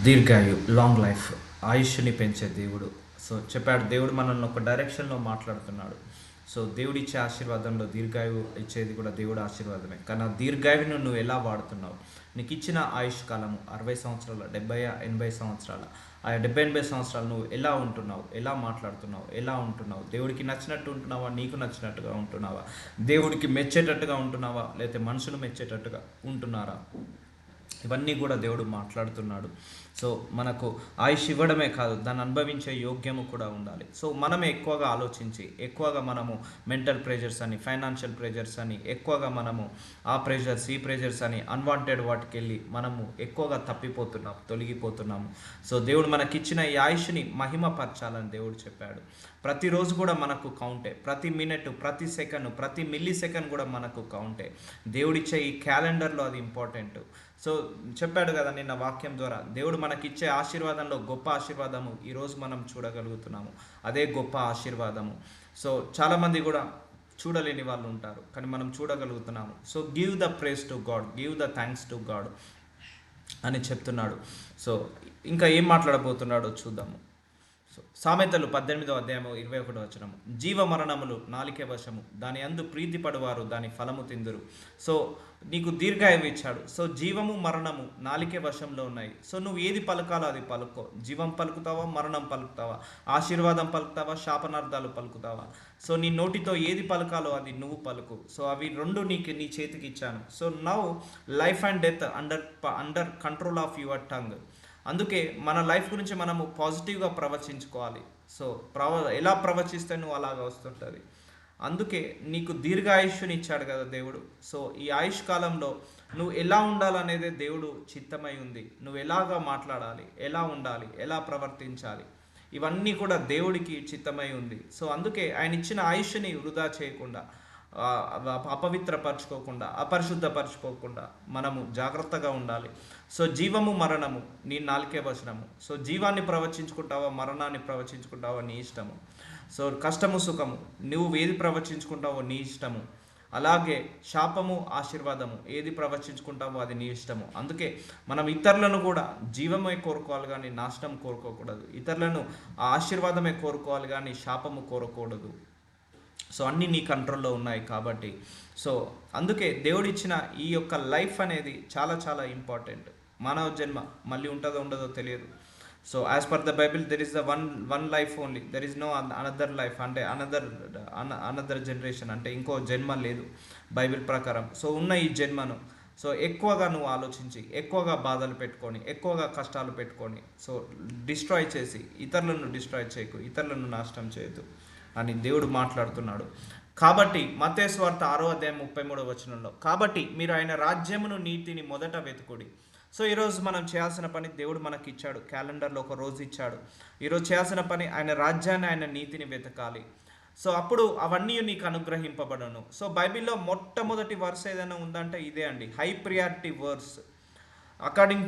దీర్ఘాయు, long life, ఆయుష్ని పెంచే దేవుడు. So చెప్పాడు, దేవుడు మనల్ని ఒక డైరెక్షన్లో మాట్లాడుతున్నాడు. సో దేవుడు ఇచ్చే ఆశీర్వాదంలో దీర్ఘాయువు ఇచ్చేది కూడా దేవుడు ఆశీర్వాదమే. కానీ ఆ దీర్ఘాయువును నువ్వు ఎలా వాడుతున్నావు? నీకు ఇచ్చిన ఆయుష్ కాలము 60 సంవత్సరాల, 70-80 సంవత్సరాల, ఆ 70-80 సంవత్సరాలు నువ్వు ఎలా ఉంటున్నావు? ఎలా మాట్లాడుతున్నావు? ఎలా ఉంటున్నావు? దేవుడికి నచ్చినట్టు ఉంటున్నావా? నీకు నచ్చినట్టుగా ఉంటున్నావా? దేవుడికి మెచ్చేటట్టుగా ఉంటున్నావా? లేకపోతే మనుషులు మెచ్చేటట్టుగా ఉంటున్నారా? ఇవన్నీ కూడా దేవుడు మాట్లాడుతున్నాడు. సో మనకు ఆయుష్ ఇవ్వడమే కాదు, దాన్ని అనుభవించే యోగ్యము కూడా ఉండాలి. సో మనమే ఎక్కువగా ఆలోచించి, ఎక్కువగా మనము మెంటల్ ప్రెషర్స్ అని, ఫైనాన్షియల్ ప్రెషర్స్ అని, ఎక్కువగా మనము ఆ ప్రెషర్స్ ఈ ప్రెషర్స్ అని అన్వాంటెడ్ వాటికి వెళ్ళి మనము ఎక్కువగా తప్పిపోతున్నాము, తొలగిపోతున్నాము. సో దేవుడు మనకిచ్చిన ఈ ఆయుష్ని మహిమపరచాలని దేవుడు చెప్పాడు. ప్రతిరోజు కూడా మనకు కౌంటే, ప్రతి మినిట్, ప్రతి సెకండ్, ప్రతి మిల్లీ సెకండ్ కూడా మనకు కౌంటే. దేవుడిచ్చే ఈ క్యాలెండర్లో అది ఇంపార్టెంట్. సో చెప్పాడు కదా నిన్న వాక్యం ద్వారా, దేవుడు మనకిచ్చే ఆశీర్వాదంలో గొప్ప ఆశీర్వాదము ఈరోజు మనం చూడగలుగుతున్నాము. అదే గొప్ప ఆశీర్వాదము. సో చాలామంది కూడా చూడలేని వాళ్ళు ఉంటారు, కానీ మనం చూడగలుగుతున్నాము. So give the praise to God, give the thanks to God అని చెప్తున్నాడు. సో ఇంకా ఏం మాట్లాడబోతున్నాడో చూద్దాము. సో సామెతలు 18 అధ్యాయము 21 జీవ మరణములు నాలికే వశము, దాని అందు ప్రీతి పడువారు దాని ఫలము తిందురు. సో నీకు దీర్ఘాయువు ఇచ్చాడు. సో జీవము మరణము నాలికే వశంలో ఉన్నాయి. సో నువ్వు ఏది పలకాలో అది పలుకో. జీవం పలుకుతావా? మరణం పలుకుతావా? ఆశీర్వాదం పలుకుతావా? శాపనార్థాలు పలుకుతావా? సో నీ నోటితో ఏది పలకాలో అది నువ్వు పలుకు. సో అవి రెండు నీ చేతికి ఇచ్చాను. So now life and death under control of your tongue. అందుకే మన లైఫ్ గురించి మనము పాజిటివ్గా ప్రవచించుకోవాలి. సో ఎలా ప్రవచిస్తే నువ్వు అలాగా వస్తుంటుంది. అందుకే నీకు దీర్ఘాయుష్ని ఇచ్చాడు కదా దేవుడు. సో ఈ ఆయుష్ కాలంలో నువ్వు ఎలా ఉండాలనేదే దేవుడు చిత్తమై ఉంది. నువ్వు ఎలాగా మాట్లాడాలి, ఎలా ఉండాలి, ఎలా ప్రవర్తించాలి, ఇవన్నీ కూడా దేవుడికి చిత్తమై ఉంది. సో అందుకే ఆయన ఇచ్చిన ఆయుష్ని వృధా చేయకుండా, అపవిత్రపరచుకోకుండా, అపరిశుద్ధపరచుకోకుండా మనము జాగ్రత్తగా ఉండాలి. సో జీవము మరణము నీ నాలుకే వచనము. సో జీవాన్ని ప్రవచించుకుంటావా, మరణాన్ని ప్రవచించుకుంటావా, నీ ఇష్టము. సో కష్టము సుఖము నువ్వు ఏది ప్రవచించుకుంటావో నీ ఇష్టము. అలాగే శాపము ఆశీర్వాదము ఏది ప్రవచించుకుంటావో అది నీ ఇష్టము. అందుకే మనం ఇతరులను కూడా జీవమే కోరుకోవాలి కానీ నాశనం కోరుకోకూడదు. ఇతరులను ఆ ఆశీర్వాదమే కోరుకోవాలి కానీ శాపము కోరకూడదు. సో అన్నీ నీ కంట్రోల్లో ఉన్నాయి కాబట్టి. సో అందుకే దేవుడిచ్చిన ఈ యొక్క లైఫ్ అనేది చాలా చాలా ఇంపార్టెంట్. మానవ జన్మ మళ్ళీ ఉంటుందో ఉండదో తెలియదు. So as per the Bible there is the one life only, there is no another life. అంటే అనదర్ జనరేషన్ అంటే ఇంకో జన్మ లేదు బైబిల్ ప్రకారం. సో ఉన్న ఈ జన్మను సో ఎక్కువగా నువ్వు ఆలోచించి, ఎక్కువగా బాధలు పెట్టుకొని, ఎక్కువగా కష్టాలు పెట్టుకొని, సో డిస్ట్రాయ్ చేసి ఇతరులను డిస్ట్రాయ్ చేయకు, ఇతరులను నాశనం చేయొద్దు అని దేవుడు మాట్లాడుతున్నాడు. కాబట్టి మత్తయి సువార్త 6 అధ్యాయం 33 కాబట్టి మీరు ఆయన రాజ్యమును నీతిని మొదట వెతుకుడి. సో ఈరోజు మనం చేయాల్సిన పని దేవుడు మనకి ఇచ్చాడు, క్యాలెండర్లో ఒక రోజు ఇచ్చాడు. ఈరోజు చేయాల్సిన పని ఆయన రాజ్యాన్ని, ఆయన నీతిని వెతకాలి. సో అప్పుడు అవన్నీ నీకు అనుగ్రహింపబడను. సో బైబిల్లో మొట్టమొదటి వర్స్ ఏదైనా ఉందంటే ఇదే అండి, high priority verse. According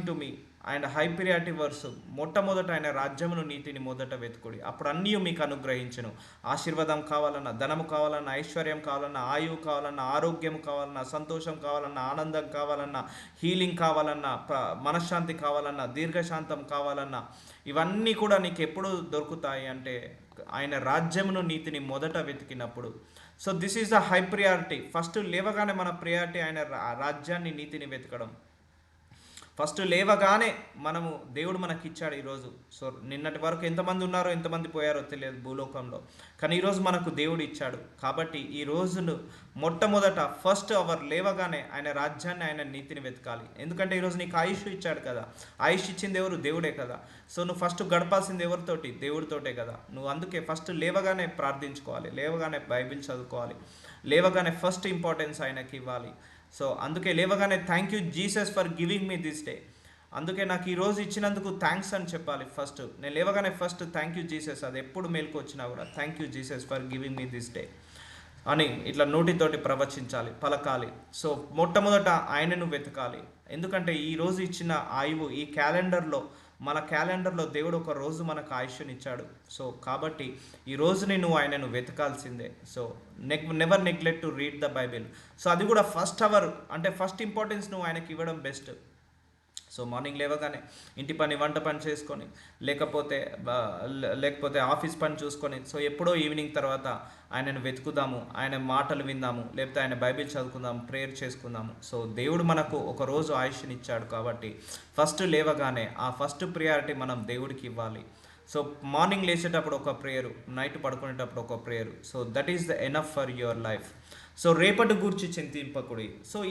to మీ ఆయన హై ప్రియారిటీ వర్స్. మొట్టమొదట ఆయన రాజ్యమును నీతిని మొదట వెతుకుడి, అప్పుడు అన్నీ మీకు అనుగ్రహించును. ఆశీర్వాదం కావాలన్నా, ధనము కావాలన్నా, ఐశ్వర్యం కావాలన్నా, ఆయువు కావాలన్నా, ఆరోగ్యం కావాలన్నా, సంతోషం కావాలన్నా, ఆనందం కావాలన్నా, హీలింగ్ కావాలన్నా, మనశ్శాంతి కావాలన్నా, దీర్ఘశాంతం కావాలన్నా, ఇవన్నీ కూడా నీకు ఎప్పుడు దొరుకుతాయి అంటే ఆయన రాజ్యమును నీతిని మొదట వెతికినప్పుడు. So this is the high priority. First లేవగానే మన ప్రియారిటీ ఆయన రాజ్యాన్ని, నీతిని వెతకడం. ఫస్ట్ లేవగానే మనము దేవుడు మనకి ఇచ్చాడు ఈరోజు. సో నిన్నటి వరకు ఎంతమంది ఉన్నారో ఎంతమంది పోయారో తెలియదు భూలోకంలో, కానీ ఈరోజు మనకు దేవుడు ఇచ్చాడు. కాబట్టి ఈ రోజును మొట్టమొదట ఫస్ట్ అవర్ లేవగానే ఆయన రాజ్యాన్ని, ఆయన నీతిని వెతకాలి. ఎందుకంటే ఈరోజు నీకు ఆయుష్ ఇచ్చాడు కదా. ఆయుష్ ఇచ్చింది ఎవరు? దేవుడే కదా. సో నువ్వు ఫస్ట్ గడపాల్సింది ఎవరితోటి? దేవుడితోటే కదా. నువ్వు అందుకే ఫస్ట్ లేవగానే ప్రార్థించుకోవాలి, లేవగానే బైబిల్ చదువుకోవాలి, లేవగానే ఫస్ట్ ఇంపార్టెన్స్ ఆయనకి ఇవ్వాలి. సో అందుకే లేవగానే thank you Jesus for giving me this day. అందుకే నాకు ఈరోజు ఇచ్చినందుకు థ్యాంక్స్ అని చెప్పాలి ఫస్ట్. నేను లేవగానే ఫస్ట్ థ్యాంక్ యూ జీసస్, అది ఎప్పుడు మేలుకు వచ్చినా కూడా thank you Jesus for giving me this day అని ఇట్లా నోటితోటి ప్రవచించాలి, పలకాలి. సో మొట్టమొదట ఆయనను వెతకాలి. ఎందుకంటే ఈరోజు ఇచ్చిన ఆయువు ఈ క్యాలెండర్లో, మన క్యాలెండర్లో దేవుడు ఒక రోజు మనకు ఆయుష్నిచ్చాడు. సో కాబట్టి ఈ రోజుని నువ్వు ఆయనను వెతకాల్సిందే. So never neglect to read the Bible. So అది కూడా ఫస్ట్ అవర్ అంటే ఫస్ట్ ఇంపార్టెన్స్ నువ్వు ఆయనకి ఇవ్వడం బెస్ట్. సో మార్నింగ్ లేవగానే ఇంటి పని వంట పని చేసుకొని లేకపోతే ఆఫీస్ పని చూసుకొని సో ఎప్పుడో ఈవినింగ్ తర్వాత ఆయనను వెతుకుదాము, ఆయన మాటలు విందాము, లేకపోతే ఆయన బైబిల్ చదువుకుందాము, ప్రేయర్ చేసుకుందాము. సో దేవుడు మనకు ఒక రోజు ఆయుష్నిచ్చాడు కాబట్టి ఫస్ట్ లేవగానే ఆ ఫస్ట్ ప్రియారిటీ మనం దేవుడికి ఇవ్వాలి. సో మార్నింగ్ లేచేటప్పుడు ఒక ప్రేయరు, నైట్ పడుకునేటప్పుడు ఒక prayer. So that is the enough for your life. So రేపటి గురించి చింతింపకుడి. సో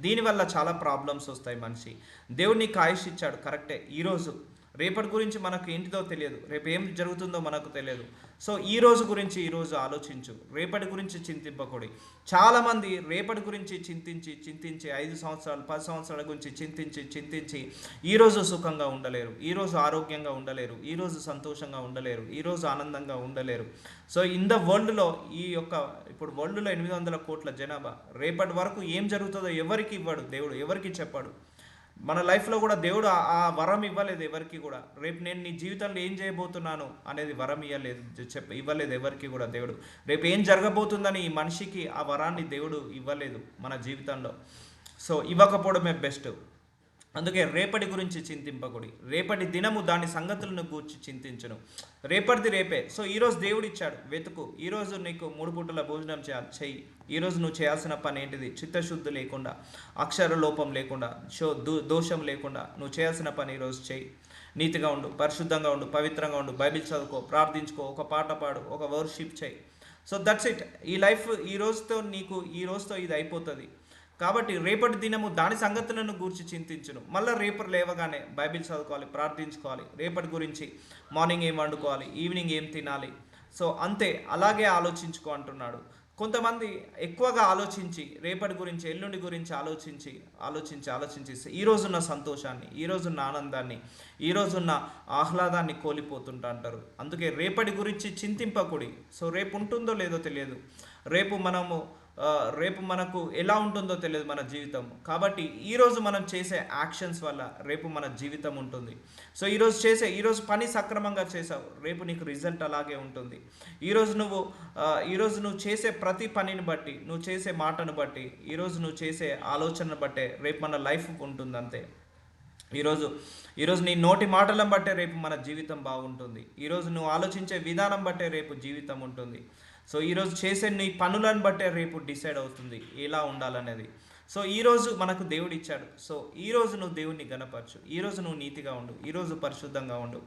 దీనివల్ల చాలా ప్రాబ్లమ్స్ వస్తాయి. మనిషి దేవుడు నీకు ఆయుష్ ఇచ్చాడు కరెక్టే, ఈరోజు రేపటి గురించి మనకు ఏంటిదో తెలియదు, రేపు ఏం జరుగుతుందో మనకు తెలియదు. సో ఈ రోజు గురించి ఈరోజు ఆలోచించు, రేపటి గురించి చింతింపకూడదు. చాలామంది రేపటి గురించి చింతించి 5 సంవత్సరాలు 10 సంవత్సరాల గురించి చింతించి ఈరోజు సుఖంగా ఉండలేరు, ఈరోజు ఆరోగ్యంగా ఉండలేరు, ఈరోజు సంతోషంగా ఉండలేరు, ఈరోజు ఆనందంగా ఉండలేరు. సో ఇన్ ద వరల్డ్లో ఇప్పుడు వరల్డ్లో 800 కోట్ల జనాభా, రేపటి వరకు ఏం జరుగుతుందో ఎవరికి ఇవ్వడు దేవుడు, ఎవరికి చెప్పాడు. మన లైఫ్లో కూడా దేవుడు ఆ వరం ఇవ్వలేదు ఎవరికి కూడా. రేపు నేను నీ జీవితంలో ఏం చేయబోతున్నాను అనేది వరం ఇవ్వలేదు ఎవరికి కూడా దేవుడు. రేపు ఏం జరగబోతుందని ఈ మనిషికి ఆ వరాన్ని దేవుడు ఇవ్వలేదు మన జీవితంలో. సో ఇవ్వకపోవడమే బెస్ట్. అందుకే రేపటి గురించి చింతింపకూడి, రేపటి దినము దాని సంగతులను గూర్చి చింతించును. రేపటిది రేపే. సో ఈరోజు దేవుడు ఇచ్చాడు, వెతుకు. ఈరోజు నీకు 3 పూటల భోజనం చెయ్యి. ఈరోజు నువ్వు చేయాల్సిన పని ఏంటిది? చిత్తశుద్ధి లేకుండా, అక్షర లోపం లేకుండా, దోషం లేకుండా నువ్వు చేయాల్సిన పని ఈరోజు చెయ్యి. నీతిగా ఉండు, పరిశుద్ధంగా ఉండు, పవిత్రంగా ఉండు, బైబిల్ చదువుకో, ప్రార్థించుకో, ఒక పాట పాడు, ఒక వర్షిప్ చేయి. So that's it. ఈ లైఫ్ ఈ రోజుతో ఇది అయిపోతుంది. కాబట్టి రేపటి దినము దాని సంగతులను గూర్చి చింతించును. మళ్ళీ రేపు లేవగానే బైబిల్ చదువుకోవాలి, ప్రార్థించుకోవాలి, రేపటి గురించి మార్నింగ్ ఏం వండుకోవాలి, ఈవినింగ్ ఏం తినాలి. సో అంతే, అలాగే ఆలోచించుకో అంటున్నాడు. కొంతమంది ఎక్కువగా ఆలోచించి రేపటి గురించి, ఎల్లుండి గురించి ఆలోచించి ఈరోజున్న సంతోషాన్ని, ఈరోజున్న ఆనందాన్ని, ఈరోజున్న ఆహ్లాదాన్ని కోల్పోతుంటా అంటారు. అందుకే రేపటి గురించి చింతింపకూడి. సో రేపు ఉంటుందో లేదో తెలియదు, రేపు మనకు ఎలా ఉంటుందో తెలియదు మన జీవితం. కాబట్టి ఈరోజు మనం చేసే యాక్షన్స్ వల్ల రేపు మన జీవితం ఉంటుంది. సో ఈరోజు పని సక్రమంగా చేసావు, రేపు నీకు రిజల్ట్ అలాగే ఉంటుంది. ఈరోజు నువ్వు చేసే ప్రతి పనిని బట్టి, నువ్వు చేసే మాటను బట్టి, ఈరోజు నువ్వు చేసే ఆలోచనను బట్టే రేపు మన లైఫ్ ఉంటుంది. అంతే. ఈరోజు నీ నోటి మాటలను బట్టే రేపు మన జీవితం బాగుంటుంది. ఈరోజు నువ్వు ఆలోచించే విధానం బట్టే రేపు జీవితం ఉంటుంది. సో ఈరోజు చేసే నీ పనులను బట్టే రేపు డిసైడ్ అవుతుంది ఎలా ఉండాలనేది. సో ఈరోజు మనకు దేవుడు ఇచ్చాడు. సో ఈరోజు నువ్వు దేవుడిని గణపరచు, ఈరోజు నువ్వు నీతిగా ఉండు, ఈరోజు పరిశుద్ధంగా ఉండు.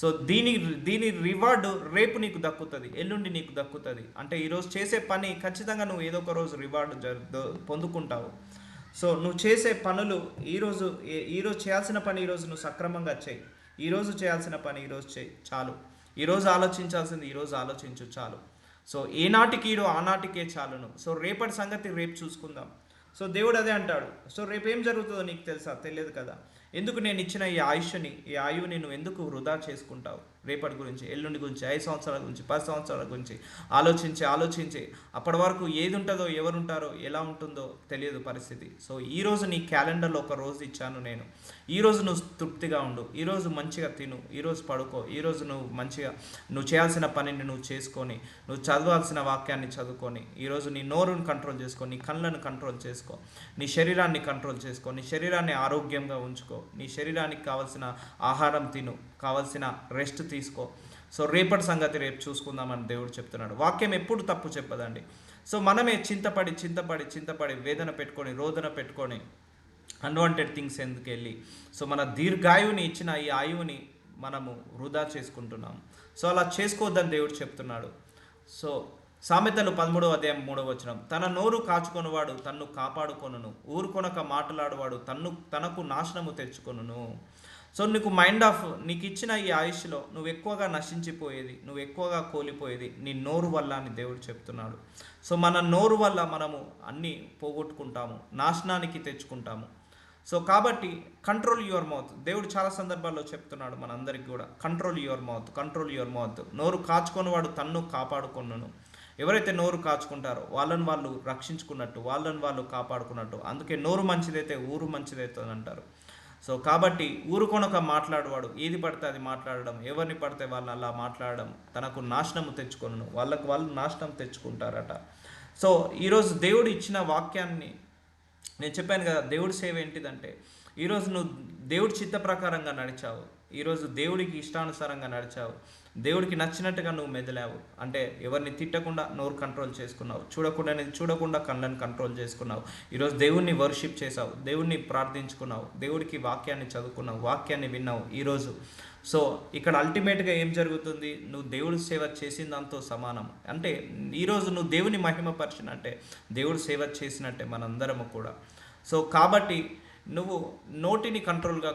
సో దీని రివార్డు రేపు నీకు దక్కుతుంది, ఎల్లుండి నీకు దక్కుతుంది. అంటే ఈరోజు చేసే పని ఖచ్చితంగా నువ్వు ఏదో ఒక రోజు రివార్డు పొందుకుంటావు. సో నువ్వు చేసే పనులు ఈరోజు చేయాల్సిన పని ఈరోజు నువ్వు సక్రమంగా చేయి. ఈరోజు చేయాల్సిన పని ఈరోజు చేయి చాలు. ఈరోజు ఆలోచించాల్సింది ఈరోజు ఆలోచించు చాలు. సో ఏనాటికి ఆనాటికే చాలును. సో రేపటి సంగతి రేపు చూసుకుందాం. సో దేవుడు అదే అంటాడు. సో రేపు ఏం జరుగుతుందో నీకు తెలుసా? తెలియదు కదా. ఎందుకు నేను ఇచ్చిన ఈ ఆయువుని నువ్వు ఎందుకు వృధా చేసుకుంటావు? రేపటి గురించి, ఎల్లుండి గురించి, 5 సంవత్సరాల గురించి, 10 సంవత్సరాల గురించి ఆలోచించి అప్పటి వరకు ఏది ఉంటుందో, ఎవరుంటారో, ఎలా ఉంటుందో తెలియదు పరిస్థితి. సో ఈరోజు నీ క్యాలెండర్లో ఒక రోజు ఇచ్చాను నేను. ఈరోజు నువ్వు తృప్తిగా ఉండు, ఈరోజు మంచిగా తిను, ఈరోజు పడుకో, ఈరోజు నువ్వు చేయాల్సిన పనిని నువ్వు చేసుకొని, నువ్వు చదవాల్సిన వాక్యాన్ని చదువుకొని, ఈరోజు నీ నోరుని కంట్రోల్ చేసుకో, నీ కళ్ళను కంట్రోల్ చేసుకో, నీ శరీరాన్ని కంట్రోల్ చేసుకో, నీ శరీరాన్ని ఆరోగ్యంగా ఉంచుకో, నీ శరీరానికి కావాల్సిన ఆహారం తిను, కావాల్సిన రెస్ట్ తీసుకో. సో రేపటి సంగతి రేపు చూసుకుందామని దేవుడు చెప్తున్నాడు. వాక్యం ఎప్పుడు తప్పు చెప్పదండి. సో మనమే చింతపడి వేదన పెట్టుకొని, రోదన పెట్టుకొని అన్వాంటెడ్ థింగ్స్ ఎందుకు వెళ్ళి సో మన దీర్ఘాయువుని ఇచ్చిన ఈ ఆయువుని మనము వృధా చేసుకుంటున్నాము. సో అలా చేసుకోవద్దని దేవుడు చెప్తున్నాడు. సో సామెతలు 13:3 తన నోరు కాచుకొనువాడు తన్ను కాపాడుకొనును, ఊరుకొనక మాట్లాడువాడు తనకు నాశనము తెచ్చుకొనును. సో నీకు ఇచ్చిన ఈ ఆయుష్లో నువ్వు ఎక్కువగా నశించిపోయేది, నువ్వు ఎక్కువగా కోల్పోయేది నీ నోరు వల్ల అని దేవుడు చెప్తున్నాడు. సో మన నోరు వల్ల మనము అన్నీ పోగొట్టుకుంటాము, నాశనానికి తెచ్చుకుంటాము. సో కాబట్టి కంట్రోల్ యువర్ మౌత్. దేవుడు చాలా సందర్భాల్లో చెప్తున్నాడు మనందరికీ కూడా, కంట్రోల్ యువర్ మౌత్. నోరు కాచుకొని వాడు తన్ను కాపాడుకొనును. ఎవరైతే నోరు కాచుకుంటారో వాళ్ళని వాళ్ళు రక్షించుకున్నట్టు, వాళ్ళని వాళ్ళు కాపాడుకున్నట్టు. అందుకే నోరు మంచిదైతే ఊరు మంచిదైతుంది అంటారు. సో కాబట్టి ఊరుకొనక మాట్లాడేవాడు ఏది పడితే అది మాట్లాడడం, ఎవరిని పడితే వాళ్ళని అలా మాట్లాడడం తనకు నాశనము తెచ్చుకొనును, వాళ్ళు నాశనం తెచ్చుకుంటారట. సో ఈరోజు దేవుడు ఇచ్చిన వాక్యాన్ని నేను చెప్పాను కదా, దేవుడి సేవ ఏంటిదంటే ఈరోజు నువ్వు దేవుడి చిత్త ప్రకారంగా నడిచావు, ఈరోజు దేవుడికి ఇష్టానుసారంగా నడిచావు, దేవుడికి నచ్చినట్టుగా నువ్వు మెదలావు అంటే ఎవరిని తిట్టకుండా నోరు కంట్రోల్ చేసుకున్నావు, చూడకుండా కళ్ళని కంట్రోల్ చేసుకున్నావు, ఈరోజు దేవుణ్ణి వర్షిప్ చేసావు, దేవుణ్ణి ప్రార్థించుకున్నావు, దేవుడికి వాక్యాన్ని చదువుకున్నావు, వాక్యాన్ని విన్నావు ఈరోజు. సో ఇక్కడ అల్టిమేట్గా ఏం జరుగుతుంది, నువ్వు దేవుడి సేవ చేసిన దాంతో సమానం. అంటే ఈరోజు నువ్వు దేవుని మహిమపరిచినట్టే, దేవుడు సేవ చేసినట్టే మనందరము కూడా. సో కాబట్టి నువ్వు నోటిని కంట్రోల్గా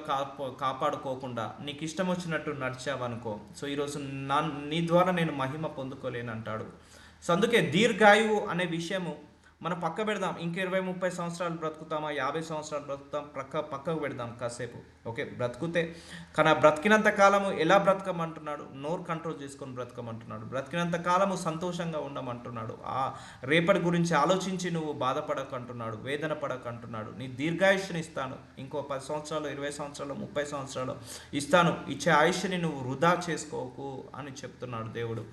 కాపాడుకోకుండా నీకు ఇష్టం వచ్చినట్టు నడిచావనుకో, సో ఈరోజు నీ ద్వారా నేను మహిమ పొందుకోలేను అంటాడు. సో అందుకే దీర్ఘాయువు అనే విషయము మనం పక్క పెడదాం. ఇంక 20-30 సంవత్సరాలు బ్రతుకుతామా, 50 సంవత్సరాలు బ్రతుకుతాం, పక్కకు పెడదాం కాసేపు. ఓకే, బ్రతుకుతే కానీ బ్రతికినంత కాలము ఎలా బ్రతకమంటున్నాడు, నోరు కంట్రోల్ చేసుకొని బ్రతకమంటున్నాడు. బ్రతికినంత కాలము సంతోషంగా ఉండమంటున్నాడు. ఆ రేపటి గురించి ఆలోచించి నువ్వు బాధపడకంటున్నాడు, వేదన పడకంటున్నాడు. నీ దీర్ఘాయుష్ని ఇస్తాను, ఇంకో 10 సంవత్సరాలు, 20 సంవత్సరాలు, 30 సంవత్సరాలు ఇస్తాను, ఇచ్చే ఆయుష్ని నువ్వు వృధా చేసుకోకు అని చెప్తున్నాడు దేవుడు.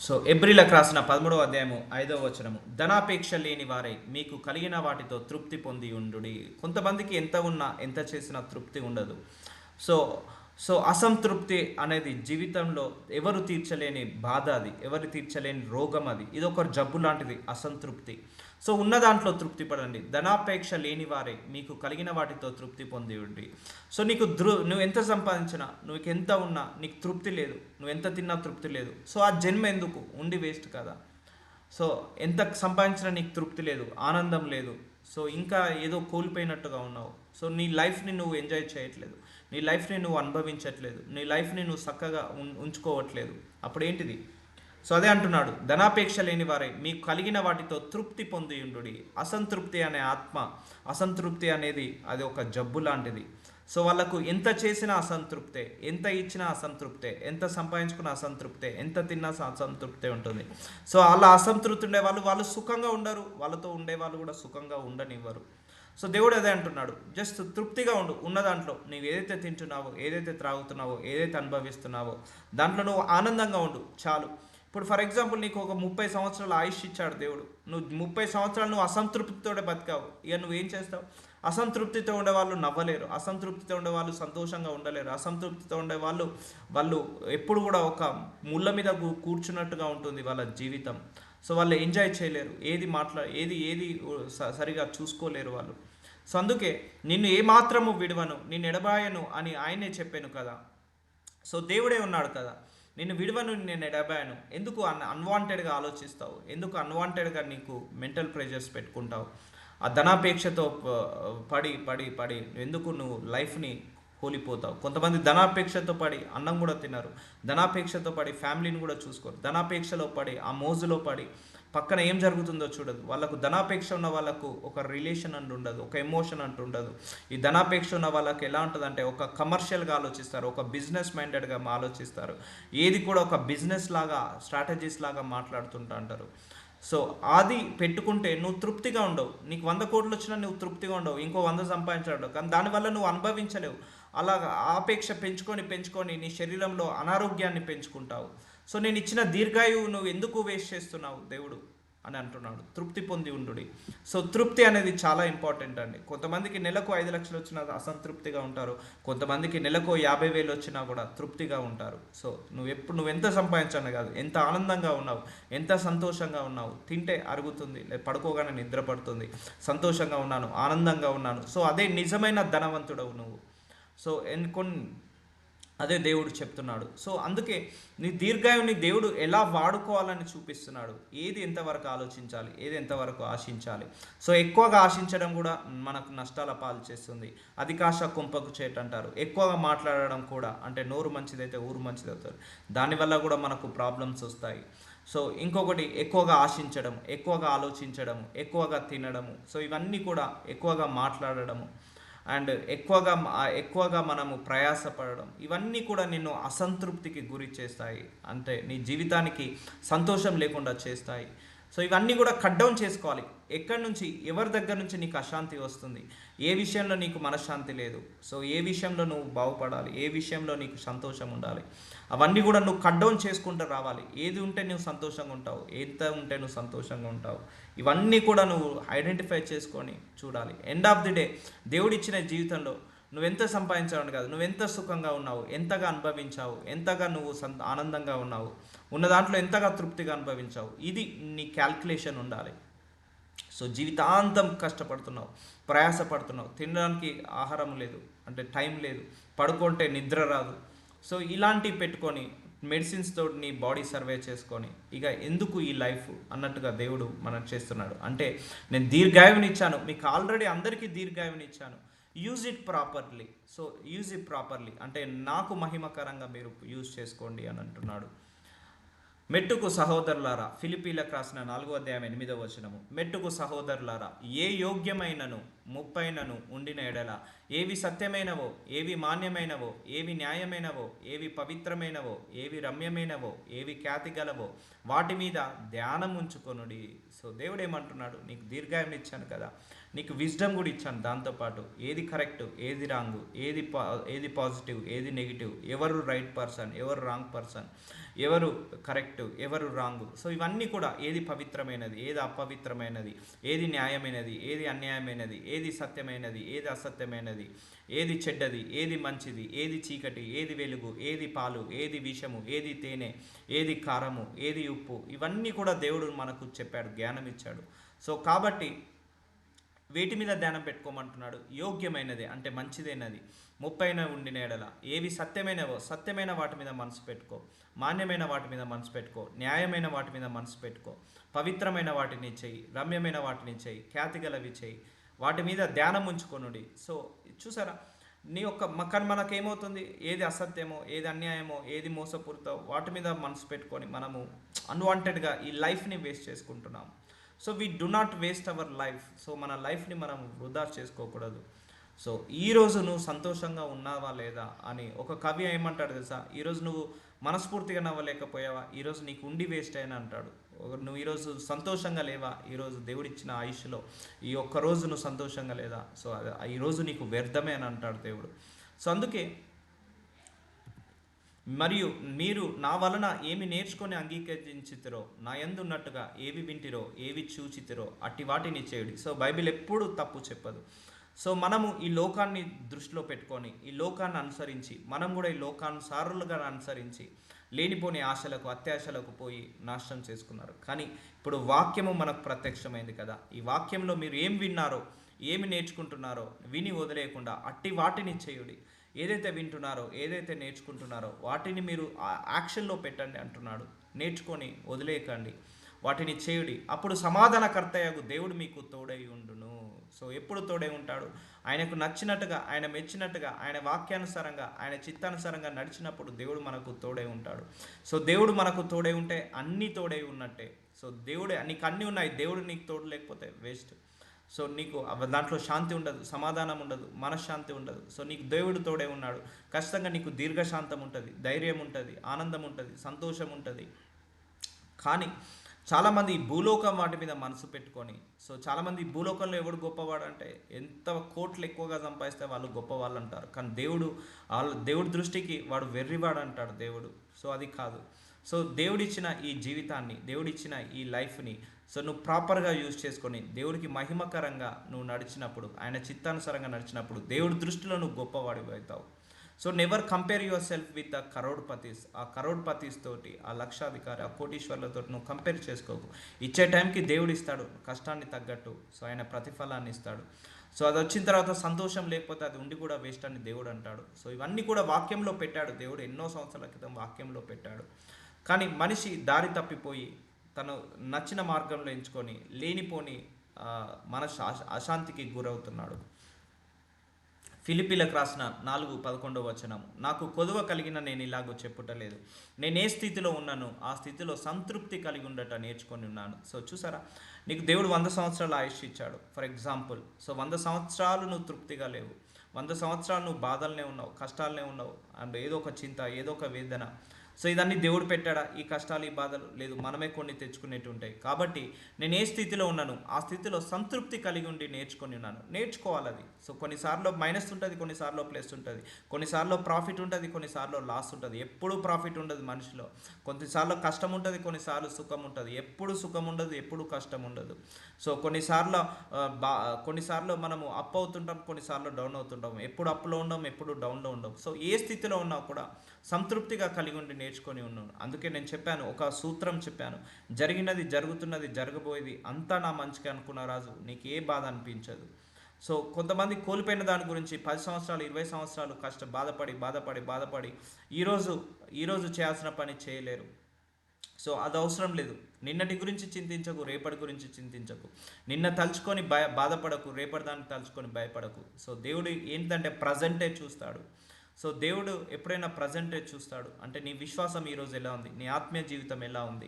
సో ఎబ్రిలకు రాసిన 13వ అధ్యాయము 5వ వచనము, ధనాపేక్ష లేని వారై మీకు కలిగిన వాటితో తృప్తి పొంది ఉండుడి. కొంతమందికి ఎంత ఉన్నా ఎంత చేసినా తృప్తి ఉండదు. సో అసంతృప్తి అనేది జీవితంలో ఎవరు తీర్చలేని బాధ, అది ఎవరు తీర్చలేని రోగం, అది ఇది ఒక జబ్బు లాంటిది అసంతృప్తి. సో ఉన్న దాంట్లో తృప్తి పడండి. ధనాపేక్ష లేని వారే మీకు కలిగిన వాటితో తృప్తి పొంది ఉండి. సో నువ్వు ఎంత సంపాదించినా, నువ్వు ఎంత ఉన్నా నీకు తృప్తి లేదు, నువ్వు ఎంత తిన్నా తృప్తి లేదు. సో ఆ జన్మ ఎందుకు, ఉండి వేస్ట్ కదా. సో ఎంత సంపాదించినా నీకు తృప్తి లేదు, ఆనందం లేదు. సో ఇంకా ఏదో కోల్పోయినట్టుగా ఉన్నావు. సో నీ లైఫ్ని నువ్వు ఎంజాయ్ చేయట్లేదు, నీ లైఫ్ని నువ్వు అనుభవించట్లేదు, నీ లైఫ్ని నువ్వు చక్కగా ఉంచుకోవట్లేదు. అప్పుడేంటిది? సో అదే అంటున్నాడు, ధనాపేక్ష లేని వారే మీకు కలిగిన వాటితో తృప్తి పొంది ఉండుడి. అసంతృప్తి అనే ఆత్మ, అసంతృప్తి అనేది అది ఒక జబ్బు లాంటిది. సో వాళ్ళకు ఎంత చేసినా అసంతృప్తే, ఎంత ఇచ్చినా అసంతృప్తే, ఎంత సంపాదించుకున్న అసంతృప్తే, ఎంత తిన్నా అసంతృప్తే ఉంటుంది. సో అలా అసంతృప్తి ఉండేవాళ్ళు వాళ్ళు సుఖంగా ఉండరు, వాళ్ళతో ఉండేవాళ్ళు కూడా సుఖంగా ఉండనివ్వరు. సో దేవుడు అదే అంటున్నాడు, జస్ట్ తృప్తిగా ఉండు. ఉన్న దాంట్లో నువ్వు ఏదైతే తింటున్నావో, ఏదైతే త్రాగుతున్నావో, ఏదైతే అనుభవిస్తున్నావో దాంట్లో నువ్వు ఆనందంగా ఉండు చాలు. ఇప్పుడు ఫర్ ఎగ్జాంపుల్ నీకు ఒక 30 సంవత్సరాల ఆయుష్ ఇచ్చాడు దేవుడు, నువ్వు 30 సంవత్సరాలు నువ్వు అసంతృప్తితోనే బతికావు. ఇక నువ్వేం చేస్తావు? అసంతృప్తితో ఉండేవాళ్ళు నవ్వలేరు, అసంతృప్తితో ఉండేవాళ్ళు సంతోషంగా ఉండలేరు, అసంతృప్తితో ఉండేవాళ్ళు వాళ్ళు ఎప్పుడు కూడా ఒక ముళ్ళ మీద కూర్చున్నట్టుగా ఉంటుంది వాళ్ళ జీవితం. సో వాళ్ళు ఎంజాయ్ చేయలేరు, ఏది సరిగా చూసుకోలేరు వాళ్ళు. సో అందుకే నిన్ను ఏమాత్రము విడవను, నిన్ను ఎడబాయను అని ఆయనే చెప్పాను కదా. సో దేవుడే ఉన్నాడు కదా, నిన్ను విడవను, నేను ఎడబాయను. ఎందుకు అన్వాంటెడ్గా ఆలోచిస్తావు? ఎందుకు అన్వాంటెడ్గా నీకు మెంటల్ ప్రెషర్స్ పెట్టుకుంటావు? ఆ ధనాపేక్షతో పడి పడి పడి ఎందుకు నువ్వు లైఫ్ని కోల్పోతావు? కొంతమంది ధనాపేక్షతో పడి అన్నం కూడా తిన్నారు, ధనాపేక్షతో పడి ఫ్యామిలీని కూడా చూసుకోరు, ధనాపేక్షలో పడి ఆ మోజులో పడి పక్కన ఏం జరుగుతుందో చూడదు. వాళ్ళకు ధనాపేక్ష ఉన్న వాళ్ళకు ఒక రిలేషన్ అంటూ ఉండదు, ఒక ఎమోషన్ అంటూ ఉండదు. ఈ ధనాపేక్ష ఉన్న వాళ్ళకి ఎలా ఉంటుందంటే ఒక కమర్షియల్గా ఆలోచిస్తారు, ఒక బిజినెస్ మైండెడ్గా ఆలోచిస్తారు, ఏది కూడా ఒక బిజినెస్ లాగా, స్ట్రాటజీస్ లాగా మాట్లాడుతుంటా అంటారు. సో అది పెట్టుకుంటే నువ్వు తృప్తిగా ఉండవు. నీకు 100 కోట్లు వచ్చినా నువ్వు తృప్తిగా ఉండవు, ఇంకో 100 సంపాదించడం, కానీ దానివల్ల నువ్వు అనుభవించలేవు. అలాగా ఆపేక్ష పెంచుకొని నీ శరీరంలో అనారోగ్యాన్ని పెంచుకుంటావు. సో నేను ఇచ్చిన దీర్ఘాయువు నువ్వు ఎందుకు వేస్ట్ చేస్తున్నావు దేవుడు అని అంటున్నాడు. తృప్తి పొంది ఉండుడి. సో తృప్తి అనేది చాలా ఇంపార్టెంట్ అండి. కొంతమందికి నెలకు 5 లక్షలు వచ్చినా అసంతృప్తిగా ఉంటారు, కొంతమందికి నెలకు 50,000 వచ్చినా కూడా తృప్తిగా ఉంటారు. సో నువ్వెంత సంపాదించాను కాదు, ఎంత ఆనందంగా ఉన్నావు, ఎంత సంతోషంగా ఉన్నావు. తింటే అరుగుతుంది, పడుకోగానే నిద్ర పడుతుంది, సంతోషంగా ఉన్నాను, ఆనందంగా ఉన్నాను. సో అదే నిజమైన ధనవంతుడవు నువ్వు. సో అదే దేవుడు చెప్తున్నాడు. సో అందుకే నీ దీర్ఘాయువుని దేవుడు ఎలా వాడుకోవాలని చూపిస్తున్నాడు. ఏది ఎంతవరకు ఆలోచించాలి, ఏది ఎంతవరకు ఆశించాలి. సో ఎక్కువగా ఆశించడం కూడా మనకు నష్టాల పాలు చేస్తుంది. అధికాశ కుంపకు చేటంటారు. ఎక్కువగా మాట్లాడడం కూడా, అంటే నోరు మంచిదైతే ఊరు మంచిది అవుతుంది, దానివల్ల కూడా మనకు ప్రాబ్లమ్స్ వస్తాయి. సో ఇంకొకటి ఎక్కువగా ఆశించడం, ఎక్కువగా ఆలోచించడం, ఎక్కువగా తినడము, సో ఇవన్నీ కూడా ఎక్కువగా మాట్లాడడము అండ్ ఎక్కువగా మనము ప్రయాసపడడం, ఇవన్నీ కూడా నిన్ను అసంతృప్తికి గురి చేస్తాయి. అంటే నీ జీవితానికి సంతోషం లేకుండా చేస్తాయి. సో ఇవన్నీ కూడా కట్ డౌన్ చేసుకోవాలి. ఎక్కడి నుంచి, ఎవరి దగ్గర నుంచి నీకు అశాంతి వస్తుంది, ఏ విషయంలో నీకు మనశ్శాంతి లేదు, సో ఏ విషయంలో నువ్వు బాగుపడాలి, ఏ విషయంలో నీకు సంతోషం ఉండాలి, అవన్నీ కూడా నువ్వు కట్ డౌన్ చేసుకుంటూ రావాలి. ఏది ఉంటే నువ్వు సంతోషంగా ఉంటావు, ఎంత ఉంటే నువ్వు సంతోషంగా ఉంటావు, ఇవన్నీ కూడా నువ్వు ఐడెంటిఫై చేసుకొని చూడాలి. ఎండ్ ఆఫ్ ది డే దేవుడిచ్చిన జీవితంలో నువ్వెంత సంపాదించావు కాదు, నువ్వెంత సుఖంగా ఉన్నావు, ఎంతగా అనుభవించావు, ఎంతగా నువ్వు ఆనందంగా ఉన్నావు, ఉన్న దాంట్లో ఎంతగా తృప్తిగా అనుభవించావు, ఇది నీ క్యాల్కులేషన్ ఉండాలి. సో జీవితాంతం కష్టపడుతున్నావు, ప్రయాసపడుతున్నావు, తినడానికి ఆహారం లేదు, అంటే టైం లేదు, పడుకుంటే నిద్ర రాదు, సో ఇలాంటివి పెట్టుకొని మెడిసిన్స్తో నీ బాడీ సర్వే చేసుకొని ఇక ఎందుకు ఈ లైఫ్ అన్నట్టుగా దేవుడు మనకు చేస్తున్నాడు. అంటే నేను దీర్ఘాయువునిచ్చాను, మీకు ఆల్రెడీ అందరికీ దీర్ఘాయువునిచ్చాను, use it properly. So use it properly అంటే నాకు మహిమకరంగా మీరు యూజ్ చేసుకోండి అని అంటున్నాడు. మెట్టుకు సహోదరులారా, ఫిలిప్పీలకు రాసిన 4:8 మెట్టుకు సహోదరులారా, ఏ యోగ్యమైనను ముప్పైనను ఉండిన ఎడల, ఏవి సత్యమైనవో, ఏవి మాన్యమైనవో, ఏవి న్యాయమైనవో, ఏవి పవిత్రమైనవో, ఏవి రమ్యమైనవో, ఏవి ఖ్యాతి గలవో, వాటి మీద ధ్యానం ఉంచుకొనుడి. సో దేవుడు ఏమంటున్నాడు, నీకు దీర్ఘాయం ఇచ్చాను కదా, నీకు విజ్డమ్ కూడా ఇచ్చాను, దాంతోపాటు ఏది కరెక్ట్, ఏది రాంగ్, ఏది పాజిటివ్, ఏది నెగిటివ్, ఎవరు రైట్ పర్సన్, ఎవరు రాంగ్ పర్సన్, ఎవరు కరెక్ట్, ఎవరు రాంగ్, సో ఇవన్నీ కూడా ఏది పవిత్రమైనది, ఏది అపవిత్రమైనది, ఏది న్యాయమైనది, ఏది అన్యాయమైనది, ఏది సత్యమైనది, ఏది అసత్యమైనది, ఏది చెడ్డది, ఏది మంచిది, ఏది చీకటి, ఏది వెలుగు, ఏది పాలు, ఏది విషము, ఏది తేనె, ఏది కారము, ఏది ఉప్పు, ఇవన్నీ కూడా దేవుడు మనకు చెప్పాడు, జ్ఞానం ఇచ్చాడు. సో కాబట్టి వేటి మీద ధ్యానం పెట్టుకోమంటున్నాడు, యోగ్యమైనది అంటే మంచిదైనది, ముప్పైన ఉండిన ఎడల, ఏవి సత్యమైనవో సత్యమైన వాటి మీద మనసు పెట్టుకో, మాన్యమైన వాటి మీద మనసు పెట్టుకో, న్యాయమైన వాటి మీద మనసు పెట్టుకో, పవిత్రమైన వాటిని చెయ్యి, రమ్యమైన వాటిని చెయ్యి, ఖ్యాతిగలవి చెయ్యి, వాటి మీద ధ్యానం ఉంచుకొనుడి. సో చూసారా, నీ యొక్క మనకేమవుతుంది, ఏది అసత్యమో, ఏది అన్యాయమో, ఏది మోసపూరితో వాటి మీద మనసు పెట్టుకొని మనము అన్వాంటెడ్గా ఈ లైఫ్ని వేస్ట్ చేసుకుంటున్నాము. So we do not waste our life. So మన లైఫ్ని మనం వృధా చేసుకోకూడదు. సో ఈరోజు నువ్వు సంతోషంగా ఉన్నావా లేదా అని ఒక కవి ఏమంటాడు తెలుసా, ఈరోజు నువ్వు మనస్ఫూర్తిగా నవ్వలేకపోయావా, ఈరోజు నీకు ఉండి వేస్ట్ అయినా అంటాడు. నువ్వు ఈరోజు సంతోషంగా లేవా, ఈరోజు దేవుడిచ్చిన ఆయుష్లో ఈ ఒక్కరోజు నువ్వు సంతోషంగా లేదా, సో ఈరోజు నీకు వ్యర్థమే అని అంటాడు దేవుడు. సో అందుకే మరియు మీరు నా వలన ఏమి నేర్చుకొని అంగీకరించితిరో, నా యందు ఉన్నట్టుగా ఏవి వింటిరో, ఏవి చూచితిరో అట్టి వాటిని చేయుడి. సో బైబిల్ ఎప్పుడూ తప్పు చెప్పదు. సో మనము ఈ లోకాన్ని దృష్టిలో పెట్టుకొని ఈ లోకాన్ని అనుసరించి మనం కూడా ఈ లోకానుసారులుగా అనుసరించి లేనిపోని ఆశలకు అత్యాశలకు పోయి నాశనం చేసుకున్నారు. కానీ ఇప్పుడు వాక్యము మనకు ప్రత్యక్షమైంది కదా, ఈ వాక్యంలో మీరు ఏం విన్నారో, ఏమి నేర్చుకుంటున్నారో విని వదిలేయకుండా అట్టి వాటిని చేయుడి. ఏదైతే వింటున్నారో, ఏదైతే నేర్చుకుంటున్నారో వాటిని మీరు యాక్షన్లో పెట్టండి అంటున్నాడు. నేర్చుకొని వదిలేయకండి, వాటిని చేయుడి. అప్పుడు సమాధానకర్తయగు దేవుడు మీకు తోడై ఉండును. సో ఎప్పుడు తోడై ఉంటాడు, ఆయనకు నచ్చినట్టుగా, ఆయన మెచ్చినట్టుగా, ఆయన వాక్యానుసారంగా, ఆయన చిత్తానుసారంగా నడిచినప్పుడు దేవుడు మనకు తోడై ఉంటాడు. సో దేవుడు మనకు తోడై ఉంటే అన్నీ తోడై ఉన్నట్టే. సో దేవుడే, నీకు అన్నీ ఉన్నాయి, దేవుడు నీకు తోడు లేకపోతే వేస్ట్. సో నీకు దాంట్లో శాంతి ఉండదు, సమాధానం ఉండదు, మనశ్శాంతి ఉండదు. సో నీకు దేవుడు తోడే ఉన్నాడు, ఖచ్చితంగా నీకు దీర్ఘశాంతం ఉంటుంది, ధైర్యం ఉంటుంది, ఆనందం ఉంటుంది, సంతోషం ఉంటుంది. కానీ చాలామంది భూలోకం వాటి మీద మనసు పెట్టుకొని, సో చాలామంది భూలోకంలో ఎవడు గొప్పవాడు అంటే ఎంత కోట్లు ఎక్కువగా సంపాదిస్తే వాళ్ళు గొప్పవాళ్ళు అంటారు. కానీ దేవుడి దృష్టికి వాడు వెర్రివాడు అంటాడు దేవుడు. సో అది కాదు. సో దేవుడిచ్చిన ఈ జీవితాన్ని, దేవుడిచ్చిన ఈ లైఫ్ని సో నువ్వు ప్రాపర్గా యూజ్ చేసుకొని దేవుడికి మహిమకరంగా నువ్వు నడిచినప్పుడు, ఆయన చిత్తానుసారంగా నడిచినప్పుడు దేవుడి దృష్టిలో నువ్వు గొప్పవాడివి అవుతావు. So never compare your self with the crorepatis. ఆ కరోడ్పతీస్ తోటి, ఆ లక్షాధికారి, ఆ కోటీశ్వర్లతో నువ్వు కంపేర్ చేసుకోకు. ఇచ్చే టైంకి దేవుడు ఇస్తాడు కష్టాన్ని తగ్గట్టు. సో ఆయన ప్రతిఫలాన్ని ఇస్తాడు. సో అది వచ్చిన తర్వాత సంతోషం లేకపోతే అది ఉండి కూడా వేస్ట్ అని దేవుడు అంటాడు. సో ఇవన్నీ కూడా వాక్యంలో పెట్టాడు దేవుడు, ఎన్నో సంవత్సరాల క్రితం వాక్యంలో పెట్టాడు. కానీ మనిషి దారి తప్పిపోయి తను నచ్చిన మార్గంలో ఎంచుకొని లేనిపోని అశాంతికి గురవుతున్నాడు. ఫిలిప్పీలకు రాసిన 4:11 నాకు కొదువ కలిగిన నేను ఇలాగో చెప్పుటలేదు, నేను ఏ స్థితిలో ఉన్నానో ఆ స్థితిలో సంతృప్తి కలిగి ఉండట నేర్చుకొని ఉన్నాను. సో చూసారా, నీకు దేవుడు 100 సంవత్సరాల ఆయుష్ ఇచ్చాడు ఫర్ ఎగ్జాంపుల్. సో 100 సంవత్సరాలు నువ్వు తృప్తిగా లేవు, 100 సంవత్సరాలు నువ్వు బాధలనే ఉన్నావు, కష్టాలనే ఉన్నావు, అండ్ ఏదో ఒక చింత, ఏదో ఒక వేదన. సో ఇదన్నీ దేవుడు పెట్టాడా ఈ కష్టాలు ఈ బాధలు? లేదు, మనమే కొన్ని తెచ్చుకునేవి ఉంటాయి. కాబట్టి నేను ఏ స్థితిలో ఉన్నాను ఆ స్థితిలో సంతృప్తి కలిగి ఉండి నేర్చుకొని ఉన్నాను. నేర్చుకోవాలి అది. సో కొన్నిసార్లు మైనస్ ఉంటుంది, కొన్నిసార్లు ప్లస్ ఉంటుంది, కొన్నిసార్లు ప్రాఫిట్ ఉంటుంది, కొన్నిసార్లు లాస్ ఉంటుంది. ఎప్పుడు ప్రాఫిట్ ఉండదు మనిషిలో. కొన్నిసార్లు కష్టం ఉంటుంది, కొన్నిసార్లు సుఖం ఉంటుంది. ఎప్పుడు సుఖం ఉండదు, ఎప్పుడు కష్టం ఉండదు. సో కొన్నిసార్లు మనము అప్ అవుతుంటాం, కొన్నిసార్లు డౌన్ అవుతుంటాం. ఎప్పుడు అప్లో ఉండం, ఎప్పుడు డౌన్లో ఉండం. సో ఏ స్థితిలో ఉన్నా కూడా సంతృప్తిగా కలిగి ఉండి నేర్చుకొని ఉన్నాను. అందుకే నేను చెప్పాను, ఒక సూత్రం చెప్పాను, జరిగినది జరుగుతున్నది జరగబోయేది అంతా నా మంచిగా అనుకున్న రాజు నీకు ఏ బాధ అనిపించదు. సో కొంతమంది కోల్పోయిన దాని గురించి 10 సంవత్సరాలు 20 సంవత్సరాలు బాధపడి ఈరోజు చేయాల్సిన పని చేయలేరు. సో అది అవసరం లేదు. నిన్నటి గురించి చింతించకు, రేపటి గురించి చింతించకు. నిన్న తలుచుకొని బాధపడకు, రేపటి దాన్ని తలుచుకొని భయపడకు. సో దేవుడు ఏంటంటే ప్రజెంటే చూస్తాడు. సో దేవుడు ఎప్పుడైనా ప్రజెంటే చూస్తాడు. అంటే నీ విశ్వాసం ఈరోజు ఎలా ఉంది, నీ ఆత్మీయ జీవితం ఎలా ఉంది,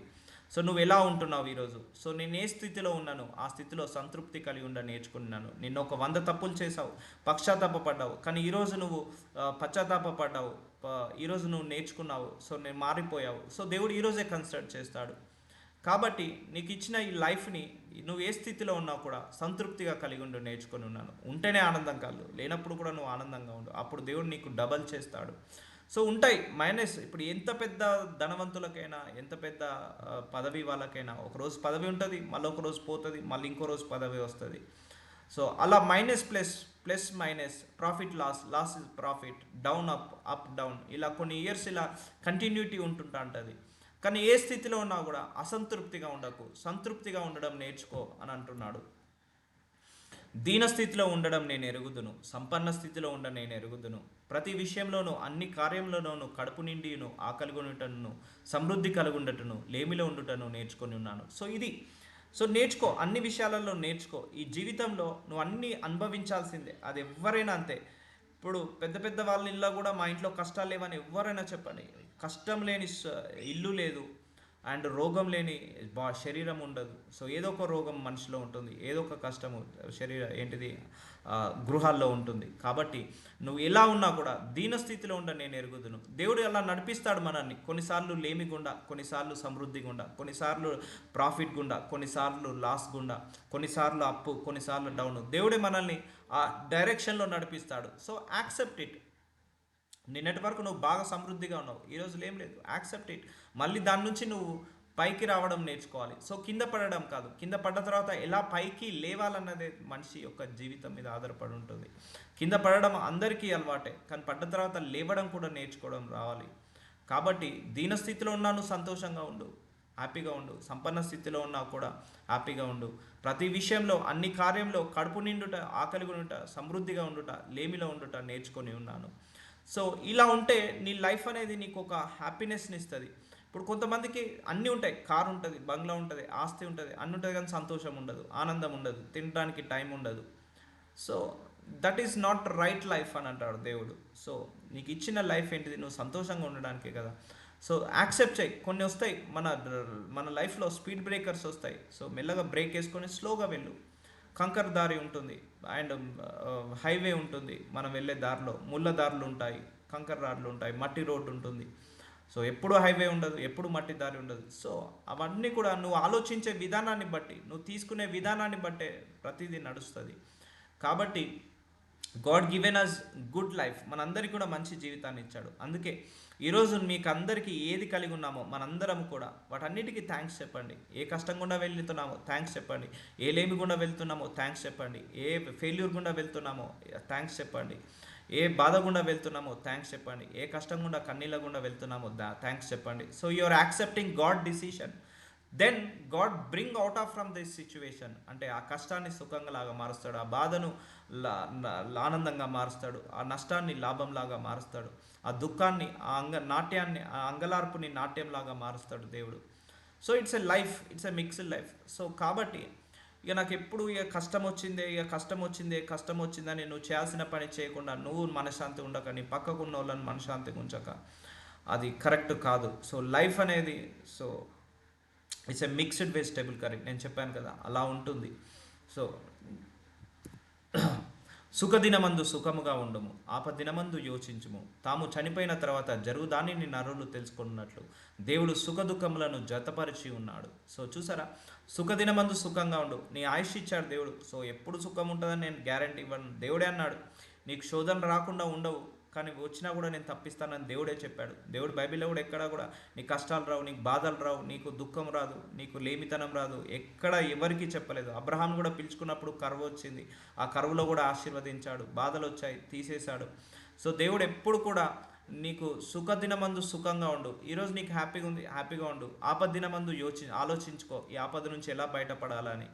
సో నువ్వు ఎలా ఉంటున్నావు ఈరోజు. సో నేను ఏ స్థితిలో ఉన్నాను ఆ స్థితిలో సంతృప్తి కలిగి నేర్చుకున్నాను. నిన్న ఒక 100 తప్పులు చేసావు, పశ్చాత్తాపడ్డావు, కానీ ఈరోజు నువ్వు పశ్చాత్తాపడ్డావు, ఈరోజు నువ్వు నేర్చుకున్నావు. సో నేను మారిపోయావు. సో దేవుడు ఈరోజే కన్సిడర్ చేస్తాడు. కాబట్టి నీకు ఇచ్చిన ఈ లైఫ్ని నువ్వు ఏ స్థితిలో ఉన్నావు కూడా సంతృప్తిగా కలిగి నేర్చుకొని ఉన్నాను. ఉంటేనే ఆనందం కాదు, లేనప్పుడు కూడా నువ్వు ఆనందంగా ఉండు. అప్పుడు దేవుడు నీకు డబల్ చేస్తాడు. సో ఉంటాయి మైనస్. ఇప్పుడు ఎంత పెద్ద ధనవంతులకైనా, ఎంత పెద్ద పదవి వాళ్ళకైనా ఒకరోజు పదవి ఉంటుంది, మళ్ళీ ఒక రోజు పోతుంది, మళ్ళీ ఇంకో రోజు పదవి వస్తుంది. సో అలా minus plus, plus minus, profit loss, loss is profit, down up, up down, ఇలా కొన్ని ఇయర్స్ ఇలా కంటిన్యూటీ ఉంటుంటా ఉంటుంది. కానీ ఏ స్థితిలో ఉన్నా కూడా అసంతృప్తిగా ఉండకు, సంతృప్తిగా ఉండడం నేర్చుకో అని అంటున్నాడు. దీన స్థితిలో ఉండడం నేను ఎరుగుదును, సంపన్న స్థితిలో ఉండ నేను ఎరుగుదును. ప్రతి విషయంలోనూ అన్ని కార్యంలోనూ కడుపు నిండిను, ఆకలిగొనుటను, సమృద్ధి కలుగుండటను, లేమిలో ఉండుటను నేర్చుకొని ఉన్నాను. సో నేర్చుకో, అన్ని విషయాలలో నేర్చుకో. ఈ జీవితంలో నువ్వు అన్నీ అనుభవించాల్సిందే, అది ఎవరైనా అంతే. ఇప్పుడు పెద్ద పెద్ద వాళ్ళ ఇళ్ళలో కూడా మా ఇంట్లో కష్టాలు లేవని ఎవరైనా చెప్పండి. కష్టం లేని ఇల్లు లేదు, అండ్ రోగం లేని శరీరం ఉండదు. సో ఏదో ఒక రోగం మనిషిలో ఉంటుంది, ఏదో ఒక కష్టము గృహాల్లో ఉంటుంది. కాబట్టి నువ్వు ఎలా ఉన్నా కూడా దీనస్థితిలో ఉండ నేను ఎరుగుదును. దేవుడు అలా నడిపిస్తాడు మనల్ని. కొన్నిసార్లు లేమి గుండా, కొన్నిసార్లు సమృద్ధి గుండా, కొన్నిసార్లు ప్రాఫిట్ గుండా, కొన్నిసార్లు లాస్ గుండా, కొన్నిసార్లు అప్పు, కొన్నిసార్లు డౌన్. దేవుడే మనల్ని ఆ డైరెక్షన్లో నడిపిస్తాడు. So accept it. నిన్నటి వరకు నువ్వు బాగా సమృద్ధిగా ఉన్నావు, ఈరోజు ఏం లేదు, యాక్సెప్ట్ ఇట్. మళ్ళీ దాని నుంచి నువ్వు పైకి రావడం నేర్చుకోవాలి. సో కింద పడడం కాదు, కింద పడ్డ తర్వాత ఎలా పైకి లేవాలన్నదే మనిషి యొక్క జీవితం మీద ఆధారపడి ఉంటుంది. కింద పడడం అందరికీ అలవాటే, కానీ పడ్డ తర్వాత లేవడం కూడా నేర్చుకోవడం రావాలి. కాబట్టి దీనస్థితిలో ఉన్నాను, సంతోషంగా ఉండు, హ్యాపీగా ఉండు. సంపన్న స్థితిలో ఉన్నా కూడా హ్యాపీగా ఉండు. ప్రతి విషయంలో, అన్ని కార్యంలో కడుపు నిండుట, ఆకలిగా ఉండుట, సమృద్ధిగా ఉండుట, లేమిలో ఉండుట నేర్చుకొని ఉన్నాను. సో ఇలా ఉంటే నీ లైఫ్ అనేది నీకు ఒక హ్యాపీనెస్ని ఇస్తుంది. ఇప్పుడు కొంతమందికి అన్నీ ఉంటాయి, కారు ఉంటుంది, బంగ్లా ఉంటుంది, ఆస్తి ఉంటుంది, అన్నీ ఉంటుంది, కానీ సంతోషం ఉండదు, ఆనందం ఉండదు, తినడానికి టైం ఉండదు. So that is not right life అని అంటాడు దేవుడు. సో నీకు ఇచ్చిన లైఫ్ ఏంటిది? నువ్వు సంతోషంగా ఉండడానికే కదా. సో యాక్సెప్ట్ చేయి. కొన్ని వస్తాయి మన లైఫ్లో, స్పీడ్ బ్రేకర్స్ వస్తాయి. సో మెల్లగా బ్రేక్ వేసుకొని స్లోగా వెళ్ళు. కంకర్ దారి ఉంటుంది, అండ్ హైవే ఉంటుంది, మనం వెళ్ళే దారిలో ముళ్ళ దారులు ఉంటాయి, కంకర్ దారులు ఉంటాయి, మట్టి రోడ్డు ఉంటుంది. సో ఎప్పుడు హైవే ఉండదు, ఎప్పుడు మట్టి దారి ఉండదు. సో అవన్నీ కూడా నువ్వు ఆలోచించే విధానాన్ని బట్టి, నువ్వు తీసుకునే విధానాన్ని బట్టే ప్రతిదీ నడుస్తుంది. కాబట్టి God given us good life, మనందరికీ కూడా మంచి జీవితాన్ని ఇచ్చాడు. అందుకే ఈరోజు మీకు అందరికీ ఏది కలిగి ఉన్నామో మనందరం కూడా వాటన్నిటికీ థ్యాంక్స్ చెప్పండి. ఏ కష్టం గుండా వెళ్తున్నామో థ్యాంక్స్ చెప్పండి, ఏ లేమి గుండా వెళ్తున్నామో థ్యాంక్స్ చెప్పండి, ఏ ఫెయిల్యూర్ గుండా వెళ్తున్నామో థ్యాంక్స్ చెప్పండి, ఏ బాధ గుండా వెళ్తున్నామో థ్యాంక్స్ చెప్పండి, ఏ కష్టం గుండా కన్నీళ్ళ గుండా వెళ్తున్నామో థ్యాంక్స్ చెప్పండి. So you are accepting God decision, then God bring out of from this situation. అంటే ఆ కష్టాన్ని సుఖంగా లాగా మారుస్తాడు, ఆ బాధను ఆనందంగా మారుస్తాడు, ఆ నష్టాన్ని లాభంలాగా మారుస్తాడు, ఆ దుఃఖాన్ని, ఆ అంగలార్పుని నాట్యంలాగా మారుస్తాడు దేవుడు. So it's a life, it's a mixed life. So కాబట్టి ఇక నాకు ఎప్పుడు కష్టం వచ్చిందని నువ్వు చేయాల్సిన పని చేయకుండా, నువ్వు మనశ్శాంతి ఉండక, నీ పక్కకున్న వాళ్ళని మనశ్శాంతి ఉంచక, అది కరెక్ట్ కాదు. సో లైఫ్ అనేది it's a mixed vegetable curry. నేను చెప్పాను కదా, అలా ఉంటుంది. సో సుఖదినమందు సుఖముగా ఉండుము, ఆపదినమందు యోచించుము. తాము చనిపోయిన తర్వాత జరుగుదానిని నరులు తెలుసుకున్నట్లు దేవుడు సుఖదుఖములను జతపరిచి ఉన్నాడు. సో చూసారా, సుఖదినమందు సుఖంగా ఉండు. నీ ఆయుష్ ఇచ్చాడు దేవుడు. సో ఎప్పుడు సుఖం ఉంటుందని నేను గ్యారంటీ ఇవ్వను. దేవుడే అన్నాడు, నీకు శోధన రాకుండా ఉండవు, కానీ వచ్చినా కూడా నేను తప్పిస్తానని దేవుడే చెప్పాడు. దేవుడు బైబిల్లో కూడా ఎక్కడా కూడా నీకు కష్టాలు రావు, నీకు బాధలు రావు, నీకు దుఃఖం రాదు, నీకు లేమితనం రాదు, ఎక్కడ ఎవరికి చెప్పలేదు. అబ్రహాం కూడా పిలుచుకున్నప్పుడు కరువు వచ్చింది, ఆ కరువులో కూడా ఆశీర్వదించాడు. బాధలు వచ్చాయి, తీసేశాడు. సో దేవుడు ఎప్పుడు కూడా నీకు సుఖదినమందు సుఖంగా ఉండు. ఈరోజు నీకు హ్యాపీగా ఉంది, హ్యాపీగా ఉండు. ఆపద్దినమందు ఆలోచించుకో, ఈ ఆపద నుంచి ఎలా బయటపడాలని.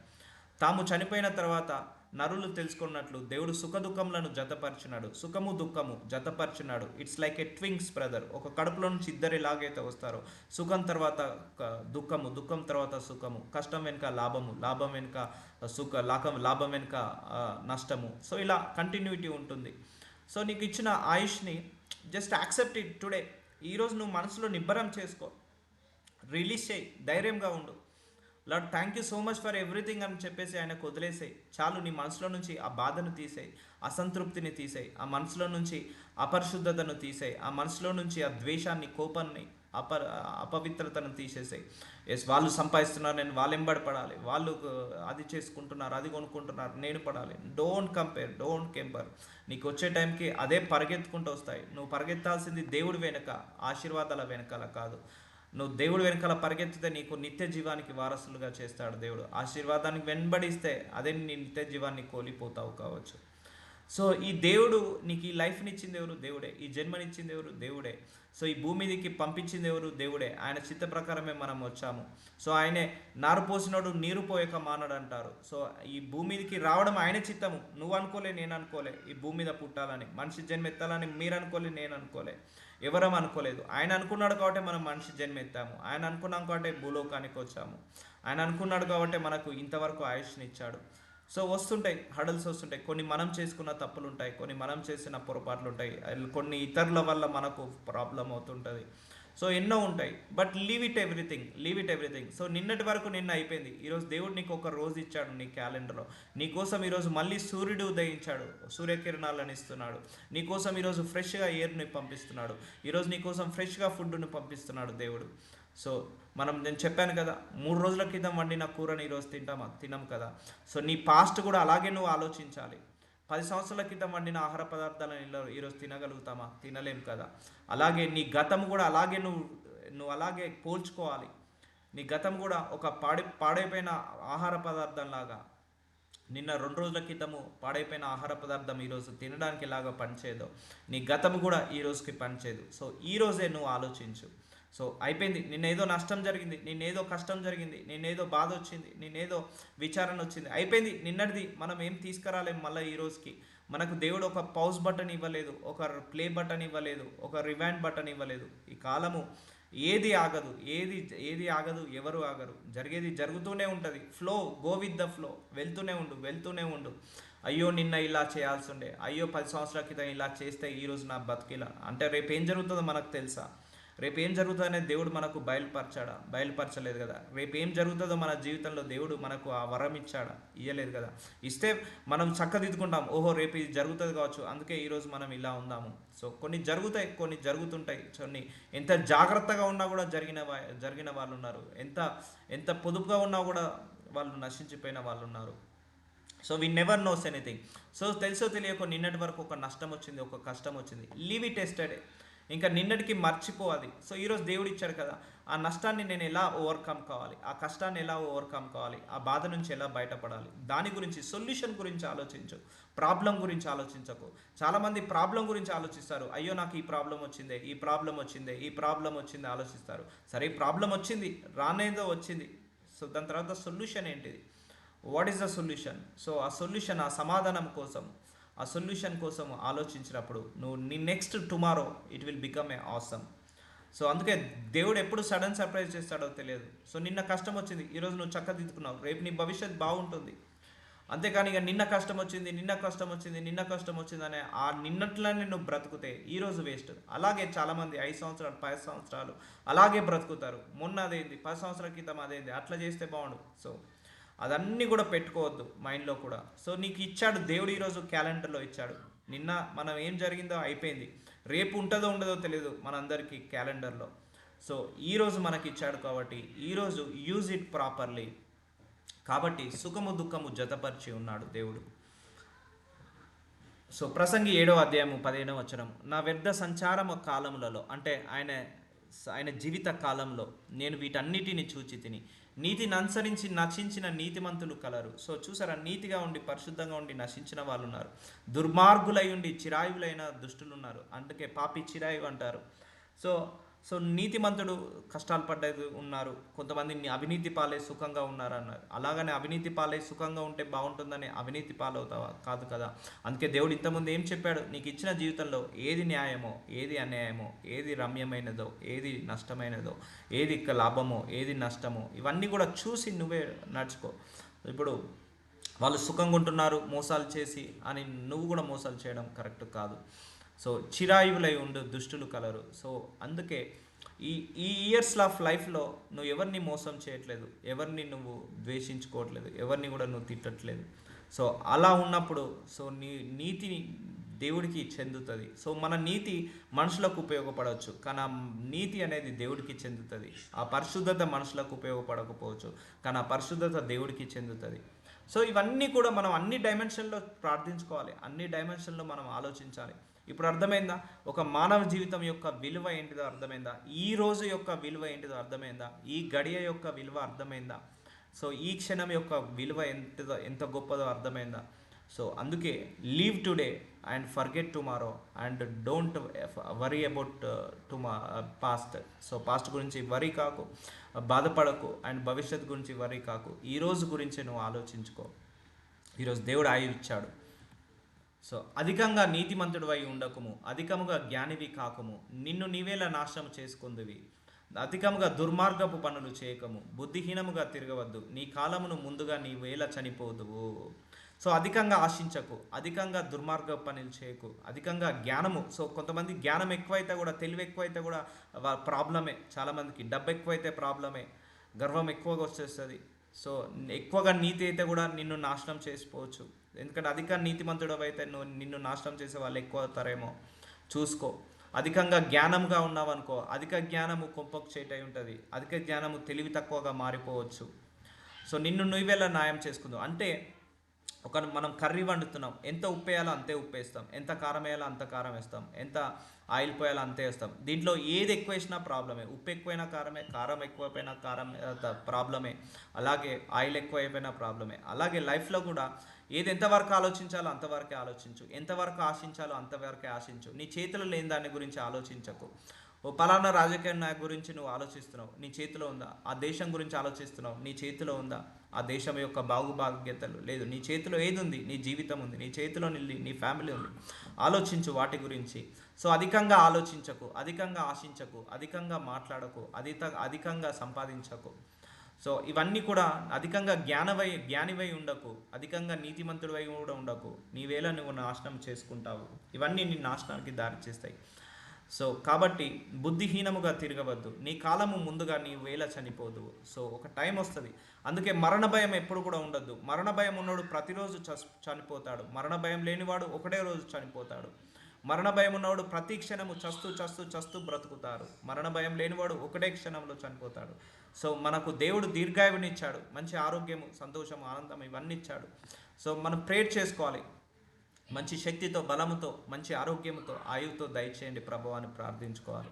తాము చనిపోయిన తర్వాత నరులు తెలుసుకున్నట్లు దేవుడు సుఖదుఖములను జతపరిచినాడు. సుఖము దుఃఖము జతపరిచినాడు. It's like a twins brother. ఒక కడుపులో నుంచి ఇద్దరు ఎలాగైతే వస్తారో, సుఖం తర్వాత దుఃఖము, దుఃఖం తర్వాత సుఖము, కష్టం వెనుక లాభము, లాభం వెనుక లాభం వెనుక నష్టము. సో ఇలా కంటిన్యూటీ ఉంటుంది. సో నీకు ఇచ్చిన ఆయుష్ని జస్ట్ యాక్సెప్ట్ ఇట్ టుడే. ఈరోజు నువ్వు మనసులో నిబ్బరం చేసుకో, రిలీజ్ చేయి, ధైర్యంగా ఉండు. Lord thank you so much for everything అని చెప్పేసి ఆయనకు వదిలేసాయి. చాలు, నీ మనసులో నుంచి ఆ బాధను తీసేయి, అసంతృప్తిని తీసేయి, ఆ మనసులో నుంచి అపరిశుద్ధతను తీసేయి, ఆ మనసులో నుంచి ఆ ద్వేషాన్ని, కోపాన్ని, అపవిత్రతను తీసేసాయి. ఎస్, వాళ్ళు సంపాదిస్తున్నారు, నేను వాళ్ళ వెంబడి పడాలి, వాళ్ళు అది చేసుకుంటున్నారు, అది కొనుక్కుంటున్నారు, నేను పడాలి. Don't compare, don't compare. నీకు వచ్చే టైంకి అదే పరిగెత్తుకుంటూ వస్తాయి. నువ్వు పరిగెత్తాల్సింది దేవుడి వెనుక, ఆశీర్వాదాల వెనకాల కాదు. నువ్వు దేవుడు వెనకాల పరిగెత్తితే నీకు నిత్య జీవానికి వారసులుగా చేస్తాడు దేవుడు. ఆశీర్వాదానికి వెంబడిస్తే అదే నీ నిత్య జీవాన్ని కోల్పోతావు కావచ్చు. సో ఈ దేవుడు నీకు ఈ లైఫ్ని ఇచ్చింది ఎవరు? దేవుడే. ఈ జన్మనిచ్చింది ఎవరు? దేవుడే. సో ఈ భూమి మీదకి పంపించింది ఎవరు? దేవుడే. ఆయన చిత్త ప్రకారమే మనం వచ్చాము. సో ఆయనే నారు పోసినోడు నీరు పోయక మానడు అంటారు. సో ఈ భూమి మీదకి రావడం ఆయన చిత్తము. నువ్వు అనుకోలే, నేను అనుకోలే ఈ భూమి మీద పుట్టాలని, మనిషి జన్మ ఎత్తాలని మీరు అనుకోలే, నేను అనుకోలే, ఎవరం అనుకోలేదు. ఆయన అనుకున్నాడు కాబట్టి మనం మనిషి జన్మ ఎత్తాము. ఆయన అనుకున్నాం కాబట్టి భూలోకానికి వచ్చాము. ఆయన అనుకున్నాడు కాబట్టి మనకు ఇంతవరకు ఆయుష్ని ఇచ్చాడు. సో వస్తుంటాయి, హడల్స్ వస్తుంటాయి. కొన్ని మనం చేసుకున్న తప్పులు ఉంటాయి, కొన్ని మనం చేసిన పొరపాట్లు ఉంటాయి, కొన్ని ఇతరుల వల్ల మనకు ప్రాబ్లం అవుతుంటుంది. సో ఎన్నో ఉంటాయి. But leave it everything, leave it everything. So నిన్నటి వరకు నిన్న అయిపోయింది. ఈరోజు దేవుడు నీకు ఒక రోజు ఇచ్చాడు నీ క్యాలెండర్లో. నీకోసం ఈరోజు మళ్ళీ సూర్యుడు ఉదయించాడు, సూర్యకిరణాలను ఇస్తున్నాడు. నీకోసం ఈరోజు ఫ్రెష్గా ఎయిర్ని పంపిస్తున్నాడు. ఈరోజు నీకోసం ఫ్రెష్గా ఫుడ్ని పంపిస్తున్నాడు దేవుడు. సో నేను చెప్పాను కదా, 3 రోజుల క్రితం వండిన కూరని ఈరోజు తినం కదా. సో నీ పాస్ట్ కూడా అలాగే నువ్వు ఆలోచించాలి. 10 సంవత్సరాల క్రితం వండిన ఆహార పదార్థాలను ఈరోజు తినగలుగుతామా? తినలేం కదా. అలాగే నీ గతం కూడా అలాగే నువ్వు అలాగే పోల్చుకోవాలి. నీ గతం కూడా ఒక పాడైపోయిన ఆహార పదార్థం లాగా, నిన్న 2 రోజుల క్రితము పాడైపోయిన ఆహార పదార్థం ఈరోజు తినడానికి ఎలాగో పనిచేయదో, నీ గతం కూడా ఈ రోజుకి పనిచేయదు. సో ఈరోజే నువ్వు ఆలోచించు. సో అయిపోయింది, నిన్నేదో నష్టం జరిగింది, నిన్నేదో కష్టం జరిగింది, నిన్నేదో బాధ వచ్చింది, నిన్నేదో విచారణ వచ్చింది, అయిపోయింది. నిన్నటిది మనం ఏం తీసుకురాలేము మళ్ళీ ఈ రోజుకి. మనకు దేవుడు ఒక పౌజ్ బటన్ ఇవ్వలేదు, ఒక ప్లే బటన్ ఇవ్వలేదు, ఒక రివైండ్ బటన్ ఇవ్వలేదు. ఈ కాలము ఏది ఆగదు, ఏది ఆగదు, ఎవరు ఆగరు. జరిగేది జరుగుతూనే ఉంటుంది. Flow, go with the flow. వెళ్తూనే ఉండు. అయ్యో నిన్న ఇలా చేయాల్సి ఉండే, అయ్యో 10 సంవత్సరాల క్రితం ఇలా చేస్తే ఈరోజు నా బతికిలా అంటే రేపు ఏం జరుగుతుందో మనకు తెలుసా? రేపు ఏం జరుగుతుందనే దేవుడు మనకు బయలుపరచలేదు కదా. రేపు ఏం జరుగుతుందో మన జీవితంలో దేవుడు మనకు ఆ వరం ఇయ్యలేదు కదా. ఇస్తే మనం చక్కదిద్దుకుంటాం, ఓహో రేపు ఇది జరుగుతుంది కావచ్చు, అందుకే ఈరోజు మనం ఇలా ఉందాము. సో కొన్ని జరుగుతాయి, కొన్ని జరుగుతుంటాయి. ఎంత జాగ్రత్తగా ఉన్నా కూడా జరిగిన వాళ్ళు ఉన్నారు, ఎంత పొదుపుగా ఉన్నా కూడా వాళ్ళు నశించిపోయిన వాళ్ళు ఉన్నారు. So we never knows anything. So తెలుసో తెలియకో నిన్నటి వరకు ఒక నష్టం వచ్చింది, ఒక కష్టం వచ్చింది, లీవ్ ఇట్ ఎస్టర్డే. ఇంకా నిన్నటికి మర్చిపోవాలి. సో ఈరోజు దేవుడు ఇచ్చాడు కదా, ఆ నష్టాన్ని నేను ఎలా ఓవర్కమ్ కావాలి, ఆ కష్టాన్ని ఎలా ఓవర్కమ్ కావాలి, ఆ బాధ నుంచి ఎలా బయటపడాలి, దాని గురించి సొల్యూషన్ గురించి ఆలోచించు, ప్రాబ్లం గురించి ఆలోచించకు. చాలామంది ప్రాబ్లం గురించి ఆలోచిస్తారు. అయ్యో నాకు ఈ ప్రాబ్లం వచ్చిందే ఆలోచిస్తారు. సరే ప్రాబ్లం వచ్చింది, రానేదో వచ్చింది. సో దాని తర్వాత సొల్యూషన్ ఏంటిది? What is the solution? So ఆ సొల్యూషన్, ఆ సమాధానం కోసం, ఆ సొల్యూషన్ కోసం ఆలోచించినప్పుడు నీ next tomorrow it will become a awesome. So అందుకే దేవుడు ఎప్పుడు సడన్ సర్ప్రైజ్ చేస్తాడో తెలియదు. సో నిన్న కష్టం వచ్చింది, ఈరోజు నువ్వు చక్కదిద్దుకున్నావు, రేపు నీ భవిష్యత్తు బాగుంటుంది. అంతేకాని ఇక నిన్న కష్టం వచ్చింది అనే ఆ నిన్నట్లనే నువ్వు బ్రతుకుతే ఈరోజు వేస్ట్. అలాగే చాలామంది 5 సంవత్సరాలు 10 సంవత్సరాలు అలాగే బ్రతుకుతారు. మొన్న అదేంది, 10 సంవత్సరాల క్రితం అదేంది, అట్లా చేస్తే బాగుండు. సో అదన్నీ కూడా పెట్టుకోవద్దు మైండ్లో కూడా. సో నీకు ఇచ్చాడు దేవుడు, ఈరోజు క్యాలెండర్లో ఇచ్చాడు. నిన్న మనం ఏం జరిగిందో అయిపోయింది, రేపు ఉంటుందో ఉండదో తెలియదు మనందరికీ క్యాలెండర్లో. సో ఈరోజు మనకి ఇచ్చాడు కాబట్టి ఈరోజు యూజ్ ఇట్ ప్రాపర్లీ. కాబట్టి సుఖము దుఃఖము జతపరిచి ఉన్నాడు దేవుడు. సో ప్రసంగి 7వ అధ్యాయము 15వ వచనం, నా వ్యర్థ సంచారము కాలములలో, అంటే ఆయన జీవిత కాలంలో నేను వీటన్నిటిని చూచి తిని, నీతిని అనుసరించి నశించిన నీతిమంతులు కలరు. సో చూసారా, నీతిగా ఉండి పరిశుద్ధంగా ఉండి నశించిన వాళ్ళు ఉన్నారు, దుర్మార్గులై ఉండి చిరాయువులైన దుష్టులు ఉన్నారు. అందుకే పాపి చిరాయు అంటారు. సో సో నీతిమంతుడు కష్టాలు పడ్డది ఉన్నారు, కొంతమంది అవినీతి పాలై సుఖంగా ఉన్నారు అన్నారు. అలాగనే అవినీతి పాలై సుఖంగా ఉంటే బాగుంటుందని అవినీతి పాలవుతావా? కాదు కదా. అందుకే దేవుడు ఇంతకుముందు ఏం చెప్పాడు, నీకు ఇచ్చిన జీవితంలో ఏది న్యాయమో, ఏది అన్యాయమో, ఏది రమ్యమైనదో, ఏది నష్టమైనదో, ఏది లాభమో, ఏది నష్టమో, ఇవన్నీ కూడా చూసి నువ్వే నడుచుకో. ఇప్పుడు వాళ్ళు సుఖంగా ఉంటున్నారు మోసాలు చేసి అని నువ్వు కూడా మోసాలు చేయడం కరెక్ట్ కాదు. సో చిరాయువులై ఉండు దుష్టులు కలరు. సో అందుకే ఈ ఈ ఇయర్స్ ఆఫ్ లైఫ్లో నువ్వు ఎవరిని మోసం చేయట్లేదు, ఎవరిని నువ్వు ద్వేషించుకోవట్లేదు, ఎవరిని కూడా నువ్వు తిట్టట్లేదు. సో అలా ఉన్నప్పుడు సో నీ నీతి దేవుడికి చెందుతుంది. సో మన నీతి మనుషులకు ఉపయోగపడవచ్చు, కానీ ఆ నీతి అనేది దేవుడికి చెందుతుంది. ఆ పరిశుద్ధత మనుషులకు ఉపయోగపడకపోవచ్చు, కానీ ఆ పరిశుద్ధత దేవుడికి చెందుతుంది. సో ఇవన్నీ కూడా మనం అన్ని డైమెన్షన్లో ప్రార్థించుకోవాలి, అన్ని డైమెన్షన్లో మనం ఆలోచించాలి. ఇప్పుడు అర్థమైందా ఒక మానవ జీవితం యొక్క విలువ ఏంటిదో అర్థమైందా? ఈ రోజు యొక్క విలువ ఏంటిదో అర్థమైందా? ఈ గడియ యొక్క విలువ అర్థమైందా? సో ఈ క్షణం యొక్క విలువ ఎంత గొప్పదో అర్థమైందా? సో అందుకే leave today and forget tomorrow and don't worry about past. So past గురించి వరీ కాకు, బాధపడకు, అండ్ భవిష్యత్తు గురించి వరీ కాకు. ఈరోజు గురించి నువ్వు ఆలోచించుకో. ఈరోజు దేవుడు ఆయువు ఇచ్చాడు. సో అధికంగా నీతిమంతుడు అయి ఉండకుము, అధికముగా జ్ఞానివి కాకుము, నిన్ను నీవేలా నాశనం చేసుకుందువి. అధికముగా దుర్మార్గపు పనులు చేయకము, బుద్ధిహీనముగా తిరగవద్దు, నీ కాలమును ముందుగా నీ వేళ చనిపోదువు. సో అధికంగా ఆశించకు, అధికంగా దుర్మార్గ పనులు చేయకు, అధికంగా జ్ఞానము. సో కొంతమంది జ్ఞానం ఎక్కువైతే కూడా, తెలివి ఎక్కువైతే కూడా ప్రాబ్లమే. చాలామందికి డబ్బు ఎక్కువైతే ప్రాబ్లమే, గర్వం ఎక్కువగా వచ్చేస్తుంది. సో ఎక్కువగా నీతి అయితే కూడా నిన్ను నాశనం చేసిపోవచ్చు. ఎందుకంటే అధిక నీతిమంతుడు అయితే నిన్ను నాశనం చేసే వాళ్ళు ఎక్కువ అవుతారేమో, చూసుకో. అధికంగా జ్ఞానంగా ఉన్నావనుకో, అధిక జ్ఞానము కొంపకు చేటై ఉంటుంది, అధిక జ్ఞానము తెలివి తక్కువగా మారిపోవచ్చు. సో నిన్ను నువ్వేలా న్యాయం చేసుకుందాం అంటే, మనం కర్రీ వండుతున్నాం, ఎంత ఉప్పు వేయాలో అంతే ఉప్పు వేస్తాం, ఎంత కారం వేయాలో అంత కారం వేస్తాం, ఎంత ఆయిల్ పోయాలో అంతే వేస్తాం. దీంట్లో ఏది ఎక్కువ వేసినా ప్రాబ్లమే, ఉప్పు ఎక్కువైనా కారమే, కారం ఎక్కువైపోయినా కారం ప్రాబ్లమే, అలాగే ఆయిల్ ఎక్కువైపోయినా ప్రాబ్లమే. అలాగే లైఫ్లో కూడా ఏది ఎంతవరకు ఆలోచించాలో అంతవరకే ఆలోచించు, ఎంతవరకు ఆశించాలో అంతవరకే ఆశించు. నీ చేతిలో లేని దాని గురించి ఆలోచించకు. ఓ పలానా రాజకీయ నాయకు గురించి నువ్వు ఆలోచిస్తున్నావు, నీ చేతిలో ఉందా? ఆ దేశం గురించి ఆలోచిస్తున్నావు, నీ చేతిలో ఉందా? ఆ దేశం యొక్క బాగుభాగ్యతలు లేదు, నీ చేతిలో ఏది ఉంది? నీ జీవితం ఉంది, నీ చేతిలో నీ ఫ్యామిలీ ఉంది. ఆలోచించు వాటి గురించి. సో అధికంగా ఆలోచించకు, అధికంగా ఆశించకు, అధికంగా మాట్లాడకు, అధికంగా సంపాదించకు. సో ఇవన్నీ కూడా అధికంగా జ్ఞానివై ఉండకు, అధికంగా నీతిమంతుడివై కూడా ఉండకు. నీవేళ నువ్వు నాశనం చేసుకుంటావు. ఇవన్నీ నీ నాశనానికి దారి చేస్తాయి. సో కాబట్టి బుద్ధిహీనముగా తిరగవద్దు, నీ కాలము ముందుగా నీ వేళ చనిపోదు. సో ఒక టైం వస్తుంది. అందుకే మరణ భయం ఎప్పుడు కూడా ఉండద్దు. మరణ భయం ఉన్నవాడు ప్రతిరోజు చనిపోతాడు, మరణ భయం లేనివాడు ఒకటే రోజు చనిపోతాడు. మరణ భయం ఉన్నవాడు ప్రతి క్షణము చస్తూ బ్రతుకుతారు. మరణ భయం లేనివాడు ఒకటే క్షణంలో చనిపోతాడు. సో మనకు దేవుడు దీర్ఘాయువుని ఇచ్చాడు, మంచి ఆరోగ్యము, సంతోషము, ఆనందం ఇవన్నీ ఇచ్చాడు. సో మనం ప్రేయర్ చేసుకోవాలి, మంచి శక్తితో, బలముతో, మంచి ఆరోగ్యంతో, ఆయువుతో దయచేయండి ప్రభువా అని ప్రార్థించుకోవాలి.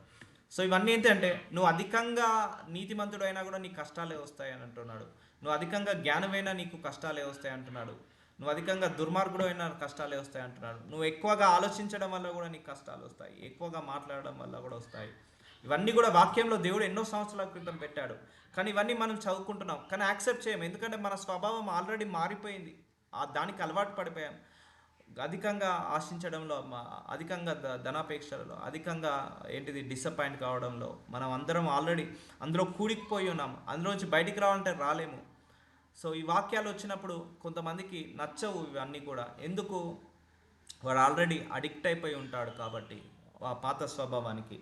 సో ఇవన్నీ ఏంటంటే, నువ్వు అధికంగా నీతిమంతుడు అయినా కూడా నీకు కష్టాలే వస్తాయి అని అంటున్నాడు. నువ్వు అధికంగా జ్ఞానమైనా నీకు కష్టాలే వస్తాయి అంటున్నాడు. నువ్వు అధికంగా దుర్మార్గుడు అయినా కష్టాలే వస్తాయి అంటున్నాడు. నువ్వు ఎక్కువగా ఆలోచించడం వల్ల కూడా నీకు కష్టాలు వస్తాయి, ఎక్కువగా మాట్లాడడం వల్ల కూడా వస్తాయి. ఇవన్నీ కూడా వాక్యంలో దేవుడు ఎన్నో సంవత్సరాల క్రితం పెట్టాడు. కానీ ఇవన్నీ మనం చదువుకుంటున్నాం, కానీ యాక్సెప్ట్ చేయము. ఎందుకంటే మన స్వభావం ఆల్రెడీ మారిపోయింది, దానికి అలవాటు పడిపోయాం. అధికంగా ఆశించడంలో, అధికంగా ధనాపేక్షలలో, అధికంగా డిసప్పాయింట్ కావడంలో మనం అందరం ఆల్రెడీ అందులో కూడికిపోయి ఉన్నాం. అందులోంచి బయటికి రావాలంటే రాలేము. సో ఈ వాక్యాలు వచ్చినప్పుడు కొంతమందికి నచ్చవు ఇవన్నీ కూడా. ఎందుకు? వాడు ఆల్రెడీ అడిక్ట్ అయిపోయి ఉంటాడు కాబట్టి ఆ పాత స్వభావానికి.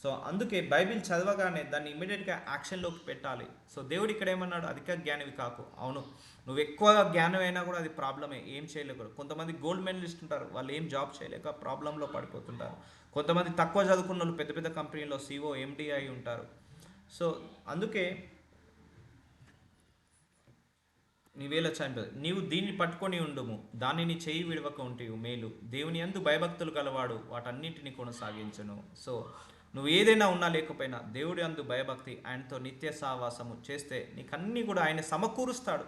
సో అందుకే బైబిల్ చదవగానే దాన్ని ఇమీడియట్గా యాక్షన్లోకి పెట్టాలి. సో దేవుడు ఇక్కడ ఏమన్నాడు, అధిక జ్ఞానివి కాకు. అవును, నువ్వు ఎక్కువగా జ్ఞానం అయినా కూడా అది ప్రాబ్లమే, ఏం చేయలేకూడదు. కొంతమంది గోల్డ్ మెడలిస్ట్ ఉంటారు, వాళ్ళు ఏం జాబ్ చేయలేక ప్రాబ్లంలో పడిపోతుంటారు. కొంతమంది తక్కువ చదువుకున్న వాళ్ళు పెద్ద పెద్ద కంపెనీలో సిఓ ఎండి అయి ఉంటారు. సో అందుకే నీవేళ చనిపోదు, నీవు దీన్ని పట్టుకొని ఉండుము, దానిని చేయి విడవక ఉంటేవు మేలు, దేవుని యందు భయభక్తులు గలవాడు వాటన్నిటిని కొనసాగించును. సో నువ్వు ఏదైనా ఉన్నా లేకపోయినా దేవుడి యందు భయభక్తి, ఆయనతో నిత్య సహవాసము చేస్తే నీకు అన్నీ కూడా ఆయన సమకూరుస్తాడు.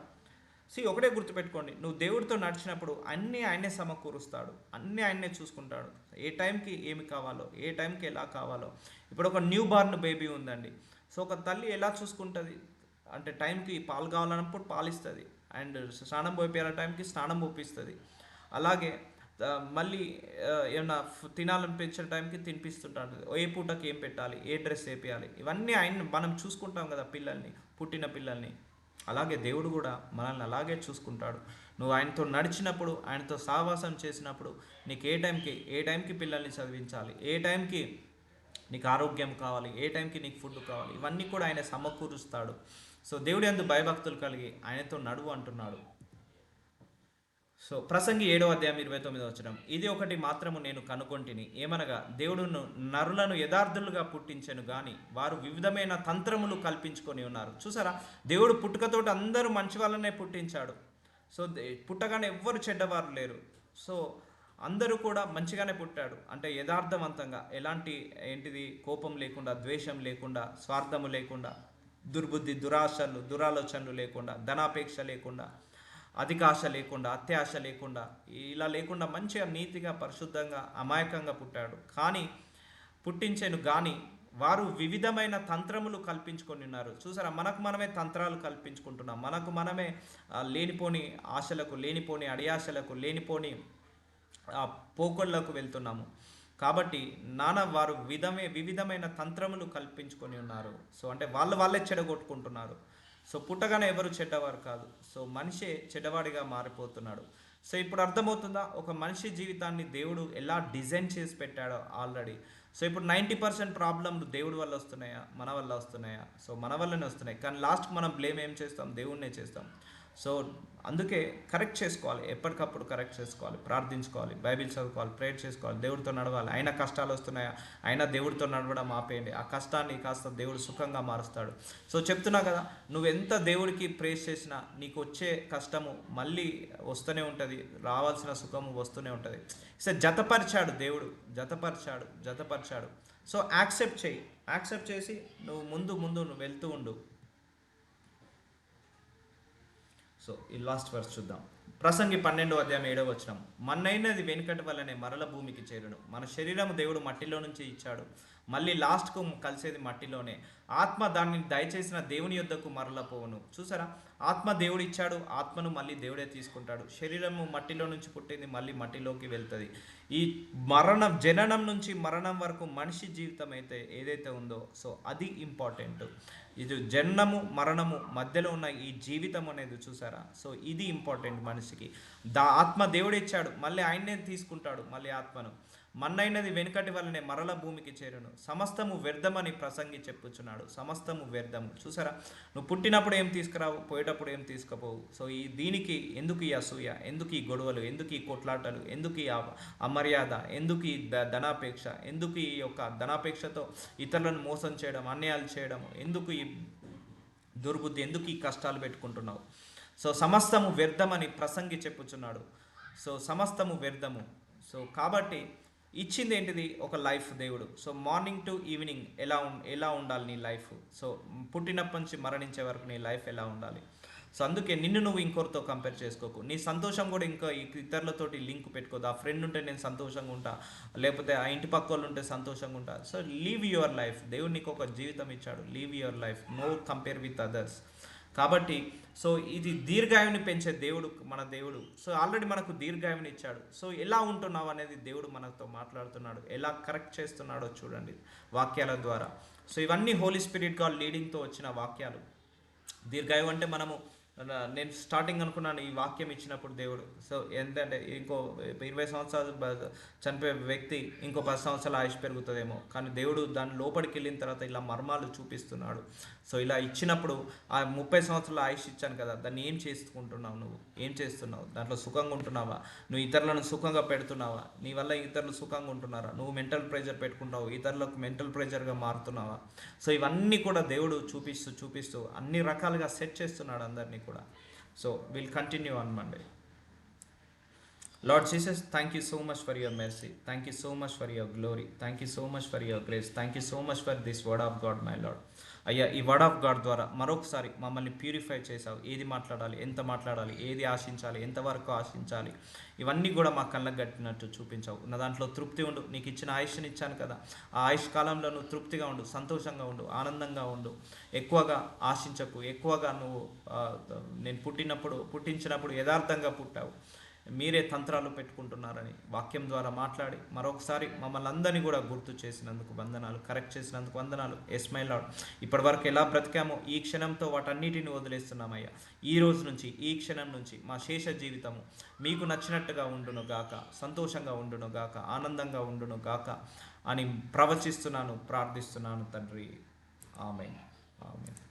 ఒకటే గుర్తుపెట్టుకోండి, నువ్వు దేవుడితో నడిచినప్పుడు అన్నీ ఆయనే సమకూరుస్తాడు, అన్నీ ఆయనే చూసుకుంటాడు. ఏ టైంకి ఏమి కావాలో, ఏ టైంకి ఎలా కావాలో. ఇప్పుడు ఒక న్యూ బార్న్ బేబీ ఉందండి. సో ఒక తల్లి ఎలా చూసుకుంటుంది అంటే, టైంకి పాలు కావాలన్నప్పుడు పాలు ఇస్తుంది, అండ్ స్నానం పోయిపోయే టైంకి స్నానం పోపిస్తుంది. అలాగే మళ్ళీ ఏమన్నా తినాలనిపించిన టైంకి తినిపిస్తుంటాడు, ఏ పూటకి ఏం పెట్టాలి, ఏ డ్రెస్ వేపియాలి, ఇవన్నీ ఆయన మనం చూసుకుంటాం కదా పిల్లల్ని, పుట్టిన పిల్లల్ని. అలాగే దేవుడు కూడా మనల్ని అలాగే చూసుకుంటాడు. నువ్వు ఆయనతో నడిచినప్పుడు, ఆయనతో సహవాసం చేసినప్పుడు నీకు ఏ టైంకి పిల్లల్ని చదివించాలి, ఏ టైంకి నీకు ఆరోగ్యం కావాలి, ఏ టైంకి నీకు ఫుడ్ కావాలి, ఇవన్నీ కూడా ఆయన సమకూరుస్తాడు. సో దేవుడి యందు భయభక్తులు కలిగి ఆయనతో నడువు అంటున్నాడు. సో ప్రసంగి 7:29 ఇది ఒకటి మాత్రము నేను కనుకొంటిని, ఏమనగా దేవుడును నరులను యథార్థులుగా పుట్టించెను గాని వారు వివిధమైన తంత్రములు కల్పించుకొని ఉన్నారు. చూసారా, దేవుడు పుట్టుకతోటి అందరూ మంచి వాళ్ళనే పుట్టించాడు. సో పుట్టగానే ఎవ్వరు చెడ్డవారు లేరు. సో అందరూ కూడా మంచిగానే పుట్టాడు, అంటే యథార్థవంతంగా, ఎలాంటి కోపం లేకుండా, ద్వేషం లేకుండా, స్వార్థము లేకుండా, దుర్బుద్ధి, దురాలోచనలు లేకుండా, ధనాపేక్ష లేకుండా, అధికాశ లేకుండా, అత్యాశ లేకుండా, ఇలా లేకుండా మంచిగా నీతిగా పరిశుద్ధంగా అమాయకంగా పుట్టాడు. కానీ పుట్టించాను కానీ వారు వివిధమైన తంత్రములు కల్పించుకొని ఉన్నారు. చూసారా, మనకు మనమే తంత్రాలు కల్పించుకుంటున్నాం, మనకు మనమే లేనిపోని ఆశలకు, లేనిపోని అడియాశలకు, లేనిపోని పోకొళ్లకు వెళ్తున్నాము. కాబట్టి వారు వివిధమైన తంత్రములు కల్పించుకొని ఉన్నారు. సో అంటే వాళ్ళే చెడగొట్టుకుంటున్నారు. సో పుట్టగానే ఎవరు చెడ్డవారు కాదు. సో మనిషే చెడ్డవాడిగా మారిపోతున్నాడు. సో ఇప్పుడు అర్థమవుతుందా ఒక మనిషి జీవితాన్ని దేవుడు ఎలా డిజైన్ చేసి పెట్టాడో ఆల్రెడీ. సో ఇప్పుడు 90% ప్రాబ్లంలు దేవుడి వల్ల వస్తున్నాయా, మన వల్ల వస్తున్నాయా? సో మన వల్లనే వస్తున్నాయి. కానీ లాస్ట్కి మనం బ్లేమ్ ఏం చేస్తాం, దేవుడినే చేస్తాం. సో అందుకే కరెక్ట్ చేసుకోవాలి, ఎప్పటికప్పుడు కరెక్ట్ చేసుకోవాలి, ప్రార్థించుకోవాలి, బైబిల్ చదువుకోవాలి, ప్రేయర్ చేసుకోవాలి, దేవుడితో నడవాలి. అయినా కష్టాలు వస్తున్నాయా, అయినా దేవుడితో నడవడం ఆపేయండి. ఆ కష్టాన్ని కాస్త దేవుడు సుఖంగా మారుస్తాడు. సో చెప్తున్నా కదా, నువ్వు ఎంత దేవుడికి ప్రేస్ చేసినా నీకు వచ్చే కష్టము మళ్ళీ వస్తూనే ఉంటుంది, రావాల్సిన సుఖము వస్తూనే ఉంటుంది. సో జతపరిచాడు దేవుడు, జతపరిచాడు. సో యాక్సెప్ట్ చేసి నువ్వు ముందు నువ్వు వెళ్తూ ఉండు. సో ఈ లాస్ట్ వర్స్ చూద్దాం. ప్రసంగి 12:7 మన్నైనది వెనుకటి వల్లనే మరల భూమికి చేరును. మన శరీరము దేవుడు మట్టిలో నుంచి ఇచ్చాడు, మళ్ళీ లాస్ట్కు కలిసేది మట్టిలోనే. ఆత్మ దాన్ని దయచేసిన దేవుని యొద్దకు మరల పోవును. చూసారా, ఆత్మ దేవుడు ఇచ్చాడు, ఆత్మను మళ్ళీ దేవుడే తీసుకుంటాడు. శరీరము మట్టిలో నుంచి పుట్టింది, మళ్ళీ మట్టిలోకి వెళ్తుంది. ఈ జననం నుంచి మరణం వరకు మనిషి జీవితం ఏదైతే ఉందో, సో అది ఇంపార్టెంట్. ఇది జననము మరణము మధ్యలో ఉన్న ఈ జీవితం అనేది చూసారా, సో ఇది ఇంపార్టెంట్ మనిషికి. ఆత్మ దేవుడు ఇచ్చాడు, మళ్ళీ ఆయన్నే తీసుకుంటాడు, మళ్ళీ ఆత్మను. మన్నైనది వెనుకటి వల్లనే మరల భూమికి చేరును. సమస్తము వ్యర్థమని ప్రసంగి చెప్పుచున్నాడు. సమస్తము వ్యర్థము. చూసారా, నువ్వు పుట్టినప్పుడు ఏం తీసుకురావు, పోయేటప్పుడు ఏం తీసుకుపోవు. సో దీనికి ఎందుకు ఈ అసూయ, ఎందుకు ఈ గొడవలు, ఎందుకు ఈ కొట్లాటలు, ఎందుకు ఈ అమర్యాద, ఎందుకు ఈ ధనాపేక్ష, ఎందుకు ఈ యొక్క ధనాపేక్షతో ఇతరులను మోసం చేయడం, అన్యాయాలు చేయడం, ఎందుకు ఈ దుర్బుద్ధి, ఎందుకు ఈ కష్టాలు పెట్టుకుంటున్నావు? సో సమస్తము వ్యర్థమని ప్రసంగి చెప్పుచున్నాడు. సో సమస్తము వ్యర్థము. సో కాబట్టి ఇచ్చింది ఏంటిది, ఒక లైఫ్ దేవుడు. సో మార్నింగ్ టు ఈవినింగ్ ఎలా ఉండాలి నీ లైఫ్. సో పుట్టినప్పటి నుంచి మరణించే వరకు నీ లైఫ్ ఎలా ఉండాలి. సో అందుకే నిన్ను నువ్వు ఇంకొకరితో కంపేర్ చేసుకోకు. నీ సంతోషం కూడా ఇంకా ఇతరులతోటి లింక్ పెట్టుకోదు. ఆ ఫ్రెండ్ ఉంటే నేను సంతోషంగా ఉంటా, లేకపోతే ఆ ఇంటి పక్క వాళ్ళు ఉంటే సంతోషంగా ఉంటా. So live your life. దేవుడు నీకు ఒక జీవితం ఇచ్చాడు, live your life, no compare with others. కాబట్టి సో ఇది దీర్ఘాయువుని పెంచే దేవుడు మన దేవుడు. సో ఆల్రెడీ మనకు దీర్ఘాయువుని ఇచ్చాడు. సో ఎలా ఉంటున్నావు అనేది దేవుడు మనతో మాట్లాడుతున్నాడు, ఎలా కరెక్ట్ చేస్తున్నాడో చూడండి వాక్యాల ద్వారా. సో ఇవన్నీ హోలీ స్పిరిట్ గాడ్ లీడింగ్తో వచ్చిన వాక్యాలు. దీర్ఘాయువు అంటే మనము నేను స్టార్టింగ్ అనుకున్నాను ఈ వాక్యం ఇచ్చినప్పుడు దేవుడు, సో ఏంటంటే ఇంకో 20 సంవత్సరాలు చనిపోయే వ్యక్తి ఇంకో 10 సంవత్సరాల ఆయుష్ పెరుగుతుందేమో, కానీ దేవుడు దాని లోపలికి వెళ్ళిన తర్వాత ఇలా మర్మాలు చూపిస్తున్నాడు. సో ఇలా ఇచ్చినప్పుడు ఆ 30 సంవత్సరాల ఆయుష్ ఇచ్చాను కదా, దాన్ని ఏం చేసుకుంటున్నావు, నువ్వు ఏం చేస్తున్నావు, దాంట్లో సుఖంగా ఉంటున్నావా, నువ్వు ఇతరులను సుఖంగా పెడుతున్నావా, నీ వల్ల ఇతరులు సుఖంగా ఉంటున్నారా, నువ్వు మెంటల్ ప్రెషర్ పెట్టుకుంటావు, ఇతరులకు మెంటల్ ప్రెషర్గా మారుతున్నావా. సో ఇవన్నీ కూడా దేవుడు చూపిస్తూ చూపిస్తూ అన్ని రకాలుగా సెట్ చేస్తున్నాడు అందరినీ కూడా. So will continue on Monday. Lord Jesus, thank you so much for your mercy. Thank you so much for your glory. Thank you so much for your grace. Thank you so much for this word of God, my Lord. అయ్యా, ఈ word of God ద్వారా మరొకసారి మమ్మల్ని purify చేసావు. ఏది మాట్లాడాలి, ఎంత మాట్లాడాలి, ఏది ఆశించాలి, ఎంతవరకు ఆశించాలి, ఇవన్నీ కూడా మా కళ్ళకు గట్టినట్టు చూపించావు. నా దాంట్లో తృప్తి ఉండు. నీకు ఇచ్చిన ఆయుష్ని ఇచ్చాను కదా, ఆ ఆయుష్ కాలంలో నువ్వు తృప్తిగా ఉండు, సంతోషంగా ఉండు, ఆనందంగా ఉండు. ఎక్కువగా ఆశించకు. ఎక్కువగా నువ్వు నేను పుట్టించినప్పుడు యథార్థంగా పుట్టావు, మీరే తంత్రాలు పెట్టుకుంటున్నారని వాక్యం ద్వారా మాట్లాడి మరొకసారి మమ్మల్ని అందరినీ కూడా గుర్తు చేసినందుకు వందనాలు, కరెక్ట్ చేసినందుకు వందనాలు. ఎస్ మై లార్డ్, ఇప్పటివరకు ఎలా బ్రతికామో ఈ క్షణంతో వాటన్నిటిని వదిలేస్తున్నామయ్యా. ఈ రోజు నుంచి, ఈ క్షణం నుంచి మా శేష జీవితము మీకు నచ్చినట్టుగా ఉండును గాక, సంతోషంగా ఉండును గాక, ఆనందంగా ఉండును గాక అని ప్రవచిస్తున్నాను, ప్రార్థిస్తున్నాను తండ్రి. ఆమేన్. ఆమేన్.